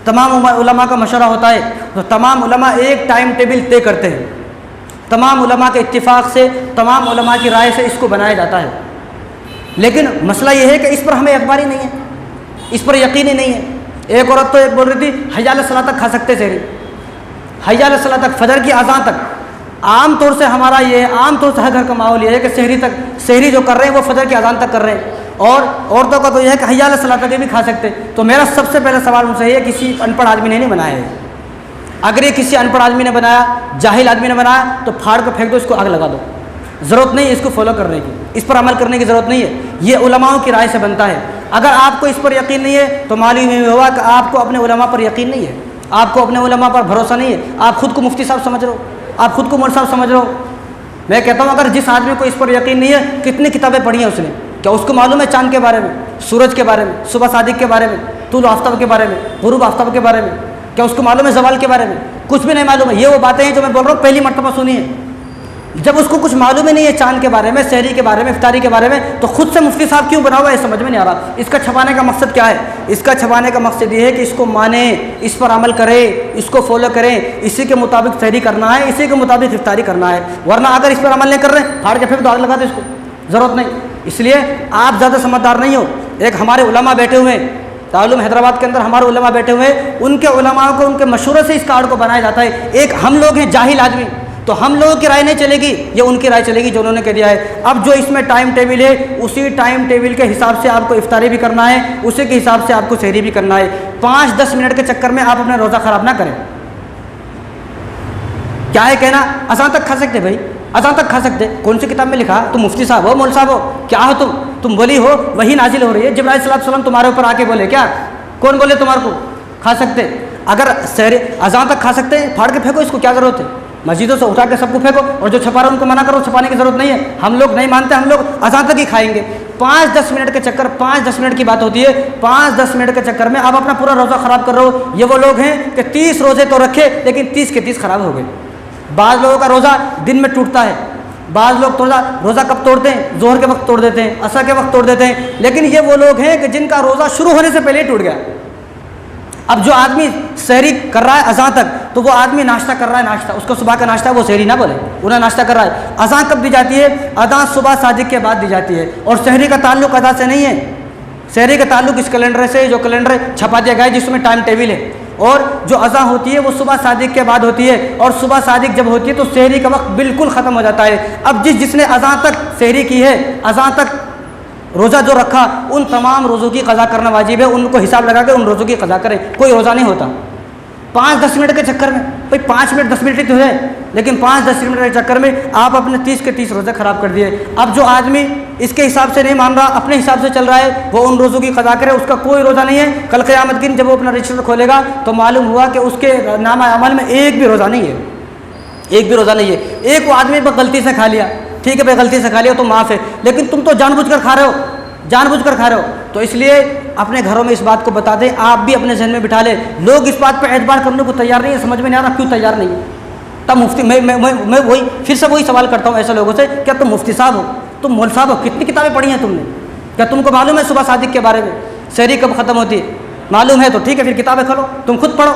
تمام علماء کا مشورہ ہوتا ہے, تو تمام علماء ایک ٹائم ٹیبل طے کرتے ہیں. تمام علماء کے اتفاق سے, تمام علماء کی رائے سے اس کو بنایا جاتا ہے. لیکن مسئلہ یہ ہے کہ اس پر ہمیں اخبار ہی نہیں ہے, اس پر یقین ہی نہیں ہے. ایک عورت تو ایک بول رہی تھی حی علی الصلاۃ تک کھا سکتے سحری, حی علی الصلاۃ تک, فجر کی اذان تک. عام طور سے ہمارا یہ عام طور سے ہر گھر کا ماحول یہ ہے کہ سحری جو کر رہے ہیں وہ فجر کی اذان تک کر رہے ہیں, اور عورتوں کا تو یہ ہے کہ حی علی الصلاۃ تک بھی کھا سکتے. تو میرا سب سے پہلا سوال ان سے یہ, کسی ان پڑھ آدمی نے نہیں بنایا ہے. اگر یہ کسی ان پڑھ آدمی نے بنایا, جاہل آدمی نے بنایا, تو پھاڑ کر پھینک دو, اس کو آگ لگا دو. ضرورت نہیں ہے اس کو فالو کرنے کی, اس پر عمل کرنے کی ضرورت نہیں ہے. یہ علماؤں کی رائے سے بنتا ہے. اگر آپ کو اس پر یقین نہیں ہے تو معلوم یہ ہوا کہ آپ کو اپنے علماء پر یقین نہیں ہے, آپ کو اپنے علماء پر بھروسہ نہیں ہے. آپ خود کو مفتی صاحب سمجھ رہے ہو, آپ خود کو مول صاحب سمجھ رہے ہو. میں کہتا ہوں اگر جس آدمی کو اس پر یقین نہیں ہے, کتنی کتابیں پڑھی ہیں اس نے, کیا اس کو معلوم ہے چاند کے بارے میں, سورج کے بارے میں, صبح صادق کے بارے میں, طلوع آفتاب کے بارے میں, غروب آفتاب کے بارے میں, کیا اس کو معلوم ہے زوال کے بارے میں؟ کچھ بھی نہیں معلوم ہے. یہ وہ باتیں ہیں جو میں بول رہا ہوں پہلی مرتبہ سنی ہے. جب اس کو کچھ معلوم ہی نہیں ہے چاند کے بارے میں, سحری کے بارے میں, افطاری کے بارے میں, تو خود سے مفتی صاحب کیوں بنا ہوا ہے, سمجھ میں نہیں آ رہا. اس کا چھپانے کا مقصد کیا ہے؟ اس کا چھپانے کا مقصد یہ ہے کہ اس کو مانیں, اس پر عمل کریں, اس کو فالو کریں, اسی کے مطابق سحری کرنا ہے, اسی کے مطابق افطاری کرنا ہے. ورنہ اگر اس پر عمل نہیں کر رہے, پھاڑ کے پھر تو آگ لگا دیں, اس کو ضرورت نہیں. اس لیے آپ زیادہ سمجھدار نہیں ہو. ایک ہمارے علماء بیٹھے ہوئے ہیں تعلیم حیدرآباد کے اندر, ہمارے علماء بیٹھے ہوئے ہیں, ان کے علماء کو ان کے مشورے سے اس کارڈ کو بنایا جاتا ہے. ایک ہم لوگ ہیں جاہل آدمی, تو ہم لوگوں کی رائے نہیں چلے گی, یہ ان کی رائے چلے گی جو انہوں نے کہہ دیا ہے. اب جو اس میں ٹائم ٹیبل ہے, اسی ٹائم ٹیبل کے حساب سے آپ کو افطاری بھی کرنا ہے, اسی کے حساب سے آپ کو سحری بھی کرنا ہے. 5-10 منٹ کے چکر میں آپ اپنا روزہ خراب نہ کریں. کیا ہے کہنا اذان تک کھا سکتے, بھائی اذان تک کھا سکتے, کون سی کتاب میں لکھا؟ تم مفتی صاحب ہو, مول صاحب ہو, کیا ہو تم ولی ہو, وہی نازل ہو رہی ہے, جبرائیل صلی اللہ علیہ وسلم تمہارے اوپر آ کے بولے کیا؟ کون بولے تمہارے کو کھا سکتے؟ اگر سحری اذان تک کھا سکتے ہیں, پھاڑ کے پھینکو, اس کو کیا ضرورت ہے؟ مسجدوں سے اٹھا کے سب کو پھینکو, اور جو چھپا رہا ان کو منع کرو, چھپانے کی ضرورت نہیں ہے. ہم لوگ نہیں مانتے, ہم لوگ اذان تک ہی کھائیں گے. 5-10 منٹ کے چکر, 5-10 منٹ کی بات ہوتی ہے, 5-10 منٹ کے چکر میں آپ اپنا پورا روزہ خراب کر رہے ہو. یہ وہ لوگ ہیں کہ 30 روزے تو رکھے, لیکن 30 کے 30 خراب ہو گئے. بعض لوگوں کا روزہ دن میں ٹوٹتا ہے, بعض لوگ روزہ کب توڑتے ہیں؟ ظہر کے وقت توڑ دیتے ہیں, عصر کے وقت توڑ دیتے ہیں. لیکن یہ وہ لوگ ہیں کہ جن کا روزہ شروع ہونے سے پہلے ہی ٹوٹ گیا. اب جو آدمی سحری کر رہا ہے اذان تک, تو وہ آدمی ناشتہ کر رہا ہے, ناشتہ اس کو صبح کا ناشتہ, وہ سحری نہ بولے, انہیں ناشتہ کر رہا ہے. اذان کب دی جاتی ہے؟ اذان صبح صادق کے بعد دی جاتی ہے. اور سحری کا تعلق اذان سے نہیں ہے, سحری کا تعلق اس کیلنڈر سے, جو کیلنڈر چھپا دیا گیا ہے جس میں ٹائم ٹیبل ہے. اور جو اذان ہوتی ہے وہ صبح صادق کے بعد ہوتی ہے, اور صبح صادق جب ہوتی ہے تو سحری کا وقت بالکل ختم ہو جاتا ہے. اب جس نے اذان تک سحری کی ہے, اذان تک روزہ جو رکھا, ان تمام روزوں کی قضا کرنا واجب ہے. ان کو حساب لگا کے ان روزوں کی قضا کریں, کوئی روزہ نہیں ہوتا. 5-10 منٹ کے چکر میں, بھائی 5 منٹ 10 منٹ ہی تو ہے, لیکن 5-10 منٹ کے چکر میں آپ اپنے 30 کے 30 روزے خراب کر دیے. اب جو آدمی اس کے حساب سے نہیں مان رہا, اپنے حساب سے چل رہا ہے, وہ ان روزوں کی قضا کرے, اس کا کوئی روزہ نہیں ہے. کل قیامت کے دن جب وہ اپنا رجسٹر کھولے گا تو معلوم ہوا کہ اس کے نامہ عمل میں ایک بھی روزہ نہیں ہے, ایک بھی روزہ نہیں ہے. ایک وہ آدمی غلطی سے کھا لیا, ٹھیک ہے بھائی غلطی سے کھا لیا تو معاف ہے, لیکن تم تو جان بوجھ کر کھا رہے ہو, جان بوجھ کر کھا رہے ہو. تو اس لیے اپنے گھروں میں اس بات کو بتا دیں, آپ بھی اپنے ذہن میں بٹھا لیں. لوگ اس بات پہ اعتبار کرنے کو تیار نہیں ہے, سمجھ میں نہیں آ رہا کیوں تیار نہیں ہے. تب مفتی میں وہی پھر سے وہی سوال کرتا ہوں ایسے لوگوں سے, کیا تم مفتی صاحب ہو, تم مول صاحب ہو, کتنی کتابیں پڑھی ہیں تم نے؟ کیا تم کو معلوم ہے صبح صادق کے بارے میں, سحری کب ختم ہوتی ہے؟ معلوم ہے تو ٹھیک ہے, پھر کتابیں کھولو, تم خود پڑھو.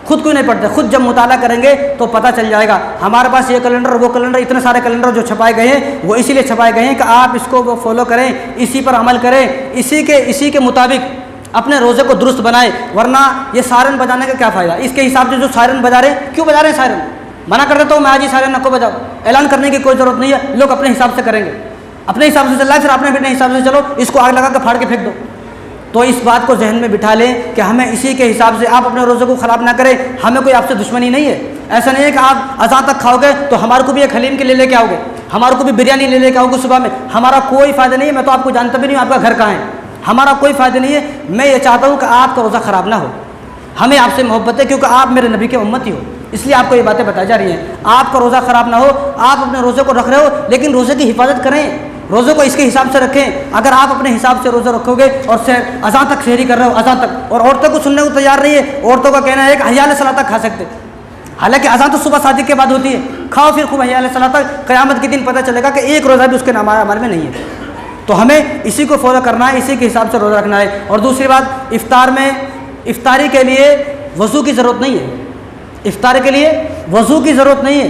خود کیوں نہیں پڑھتے؟ خود جب مطالعہ کریں گے تو پتہ چل جائے گا. ہمارے پاس یہ کیلنڈر وہ کیلنڈر, اتنے سارے کیلنڈر جو چھپائے گئے ہیں وہ اسی لیے چھپائے گئے ہیں کہ آپ اس کو فالو کریں, اسی پر عمل کریں, اسی کے مطابق اپنے روزے کو درست بنائیں. ورنہ یہ سائرن بجانے کا کیا فائدہ؟ اس کے حساب سے جو سائرن بجا رہے ہیں, کیوں بجا رہے ہیں سائرن؟ منع کر دیتا ہوں میں آج ہی سارے نکو بجاؤ، اعلان کرنے کی کوئی ضرورت نہیں ہے، لوگ اپنے حساب سے کریں گے، اپنے حساب سے چل رہا ہے، پھر اپنے حساب سے چلو، اس کو آگ لگا کے پھاڑ کے پھینک دو۔ تو اس بات کو ذہن میں بٹھا لیں کہ ہمیں اسی کے حساب سے، آپ اپنے روزے کو خراب نہ کریں، ہمیں کوئی آپ سے دشمنی نہیں ہے۔ ایسا نہیں ہے کہ آپ اذان تک کھاؤ گے تو ہمارے کو بھی ایک حلیم کے لے کے آؤ گے، ہمارے کو بھی بریانی لے کے آؤ گے صبح میں، ہمارا کوئی فائدہ نہیں ہے، میں تو آپ کو جانتا بھی نہیں ہوں آپ کا گھر کہاں ہے، ہمارا کوئی فائدہ نہیں ہے۔ میں یہ چاہتا ہوں کہ آپ کا روزہ خراب نہ ہو، ہمیں آپ سے محبت ہے کیونکہ آپ میرے نبی کے امتی ہو، اس لیے آپ کو یہ باتیں بتائی جا رہی ہیں۔ آپ کا روزہ خراب نہ ہو، آپ اپنے روزے کو رکھ رہے ہو لیکن روزے کی حفاظت کریں، روزے کو اس کے حساب سے رکھیں۔ اگر آپ اپنے حساب سے روزہ رکھو گے اور اذان تک سحری کر رہے ہو، اذان تک، اور عورتوں کو سننے کو تیار نہیں ہے، عورتوں کا کہنا ہے کہ حی علی الصلاۃ تک کھا سکتے، حالانکہ اذان تو صبح صادق کے بعد ہوتی ہے، کھاؤ پھر خوب حی علی الصلاۃ تک، قیامت کے دن پتہ چلے گا کہ ایک روزہ بھی اس کے ہمارے میں نہیں ہے۔ تو ہمیں اسی کو فالو کرنا ہے، اسی کے حساب سے روزہ رکھنا ہے۔ اور دوسری بات، افطاری کے لیے وضو کی ضرورت نہیں ہے، افطار کے لیے وضو کی ضرورت نہیں ہے،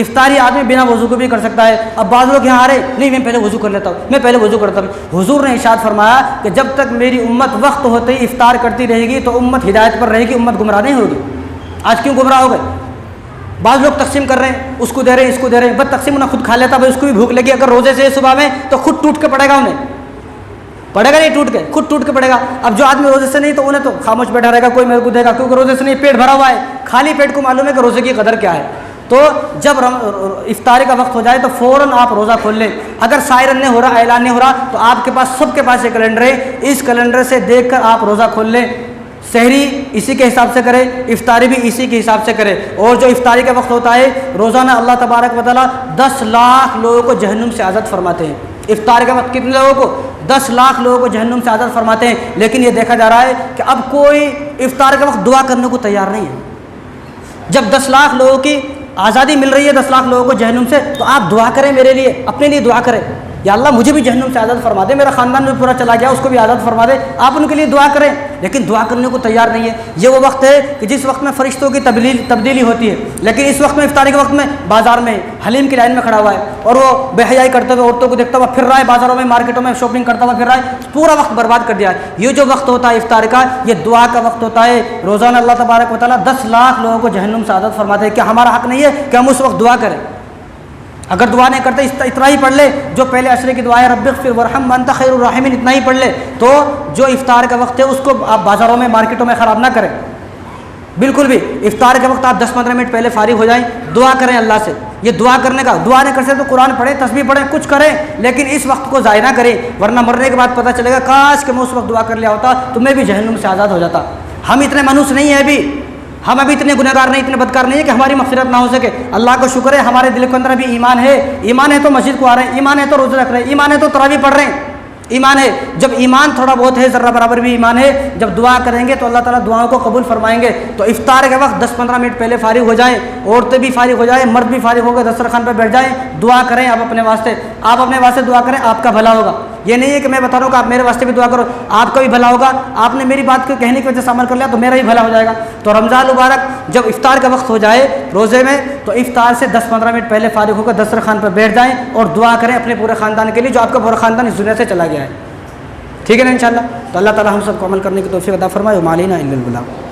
افطاری آدمی بنا وضو کو بھی کر سکتا ہے۔ اب بعض لوگ یہاں آ رہے نہیں میں پہلے وضو کر لیتا ہوں، میں پہلے وضو کرتا ہوں۔ حضور نے ارشاد فرمایا کہ جب تک میری امت وقت ہوتے ہی افطار کرتی رہے گی تو امت ہدایت پر رہے گی، امت گمراہ نہیں ہوگی۔ آج کیوں گمراہ ہو گئے؟ بعض لوگ تقسیم کر رہے ہیں، اس کو دے رہے ہیں، اس کو دے رہے ہیں، بس تقسیم انہیں خود کھا لیتا، بھائی اس کو بھی بھوک لگی، اگر روزے سے صبح میں تو خود ٹوٹ کے پڑے گا، انہیں پڑے گا نہیں، ٹوٹ کے خود ٹوٹ کے پڑے گا۔ اب جو آدمی روزے سے نہیں تو انہیں تو خاموش بیٹھا رہے گا، کوئی میرے کو دے گا، کیونکہ روزے سے نہیں، پیٹ بھرا ہوا ہے، خالی پیٹ کو معلوم ہے کہ روزے کی قدر کیا ہے۔ تو جب افطاری کا وقت ہو جائے تو فوراً آپ روزہ کھول لیں۔ اگر سائرن نہیں ہو رہا، اعلان نہیں ہو رہا، تو آپ کے پاس سب کے پاس ایک کیلنڈر ہے، اس کیلنڈر سے دیکھ کر آپ روزہ کھول لیں۔ سحری اسی کے حساب سے کرے، افطاری بھی اسی کے حساب سے کرے۔ اور جو افطاری کا وقت ہوتا ہے، روزانہ اللہ تبارک و تعالیٰ 10 لاکھ لوگوں کو جہنم سے آزاد فرماتے ہیں۔ افطار کا وقت کتنے لوگوں کو؟ 10 لاکھ لوگوں کو جہنم سے آزاد فرماتے ہیں۔ لیکن یہ دیکھا جا رہا ہے کہ اب کوئی افطار کے وقت دعا کرنے کو تیار نہیں ہے۔ جب 10 لاکھ لوگوں کی آزادی مل رہی ہے، 10 لاکھ لوگوں کو جہنم سے، تو آپ دعا کریں، میرے لیے، اپنے لیے دعا کریں، یا اللہ مجھے بھی جہنم سے آزاد فرما دے، میرا خاندان میں پورا چلا گیا اس کو بھی آزاد فرما دے، آپ ان کے لیے دعا کریں۔ لیکن دعا کرنے کو تیار نہیں ہے۔ یہ وہ وقت ہے کہ جس وقت میں فرشتوں کی تبدیلی ہوتی ہے، لیکن اس وقت میں افطاری کے وقت میں بازار میں حلیم کی لائن میں کھڑا ہوا ہے، اور وہ بے حیائی کرتے ہوئے عورتوں کو دیکھتا ہوا پھر رہا ہے، بازاروں میں، مارکیٹوں میں شاپنگ کرتا ہوا پھر رہا ہے، پورا وقت برباد کر دیا ہے۔ یہ جو وقت ہوتا ہے افطار کا، یہ دعا کا وقت ہوتا ہے۔ روزانہ اللہ تبارک و تعالیٰ 10 لاکھ لوگوں کو جہنم سے آزاد فرماتے ہیں۔ کیا ہمارا حق نہیں ہے کہ ہم اس وقت دعا کریں؟ اگر دعا نہیں کرتے، اتنا ہی پڑھ لے جو پہلے عشرے کی دعا ہے، رب اغفر وارحم وانت خیر الراحمین، اتنا ہی پڑھ لے، تو جو افطار کا وقت ہے اس کو آپ بازاروں میں، مارکیٹوں میں خراب نہ کریں بالکل بھی۔ افطار کے وقت آپ 10-15 منٹ پہلے فارغ ہو جائیں، دعا کریں اللہ سے۔ یہ دعا کرنے کا، دعا نہیں کر سکتے تو قرآن پڑھیں، تسبیح پڑھیں، کچھ کریں، لیکن اس وقت کو ضائع نہ کریں، ورنہ مرنے کے بعد پتہ چلے گا کاش کہ میں اس وقت دعا کر لیا ہوتا تو میں بھی جہنم سے آزاد ہو جاتا۔ ہم اتنے منحوس نہیں ہیں ابھی، ہم ابھی اتنے گنہگار نہیں، اتنے بدکار نہیں ہیں کہ ہماری مغفرت نہ ہو سکے۔ اللہ کا شکر ہے ہمارے دل کے اندر ابھی ایمان ہے، ایمان ہے تو مسجد کو آ رہے ہیں، ایمان ہے تو روزے رکھ رہے ہیں، ایمان ہے تو تراویح پڑھ رہے ہیں، ایمان ہے۔ جب ایمان تھوڑا بہت ہے، ذرہ برابر بھی ایمان ہے، جب دعا کریں گے تو اللہ تعالیٰ دعاؤں کو قبول فرمائیں گے۔ تو افطار کے وقت 10-15 منٹ پہلے فارغ ہو جائیں، عورتیں بھی فارغ ہو جائیں، مرد بھی فارغ ہو گئے، دسترخوان پہ بیٹھ جائیں، دعا کریں آپ اپنے واسطے، آپ اپنے واسطے دعا کریں، آپ کا بھلا ہوگا۔ یہ نہیں ہے کہ میں بتا رہا ہوں کہ آپ میرے واسطے بھی دعا کرو، آپ کا بھی بھلا ہوگا، آپ نے میری بات کو کہنے کی وجہ سے عمل کر لیا تو میرا ہی بھلا ہو جائے گا۔ تو رمضان مبارک جب افطار کا وقت ہو جائے روزے میں، تو افطار سے 10-15 منٹ پہلے فارغ ہو کر دسترخوان پر بیٹھ جائیں اور دعا کریں اپنے پورے خاندان کے لیے، جو آپ کا پورا خاندان اس دنیا سے چلا گیا ہے، ٹھیک ہے نا انشاءاللہ۔ تو اللہ تعالیٰ ہم سب کو عمل کرنے کی توفیق عطا فرمائے۔ وما علینا الا البلاغ۔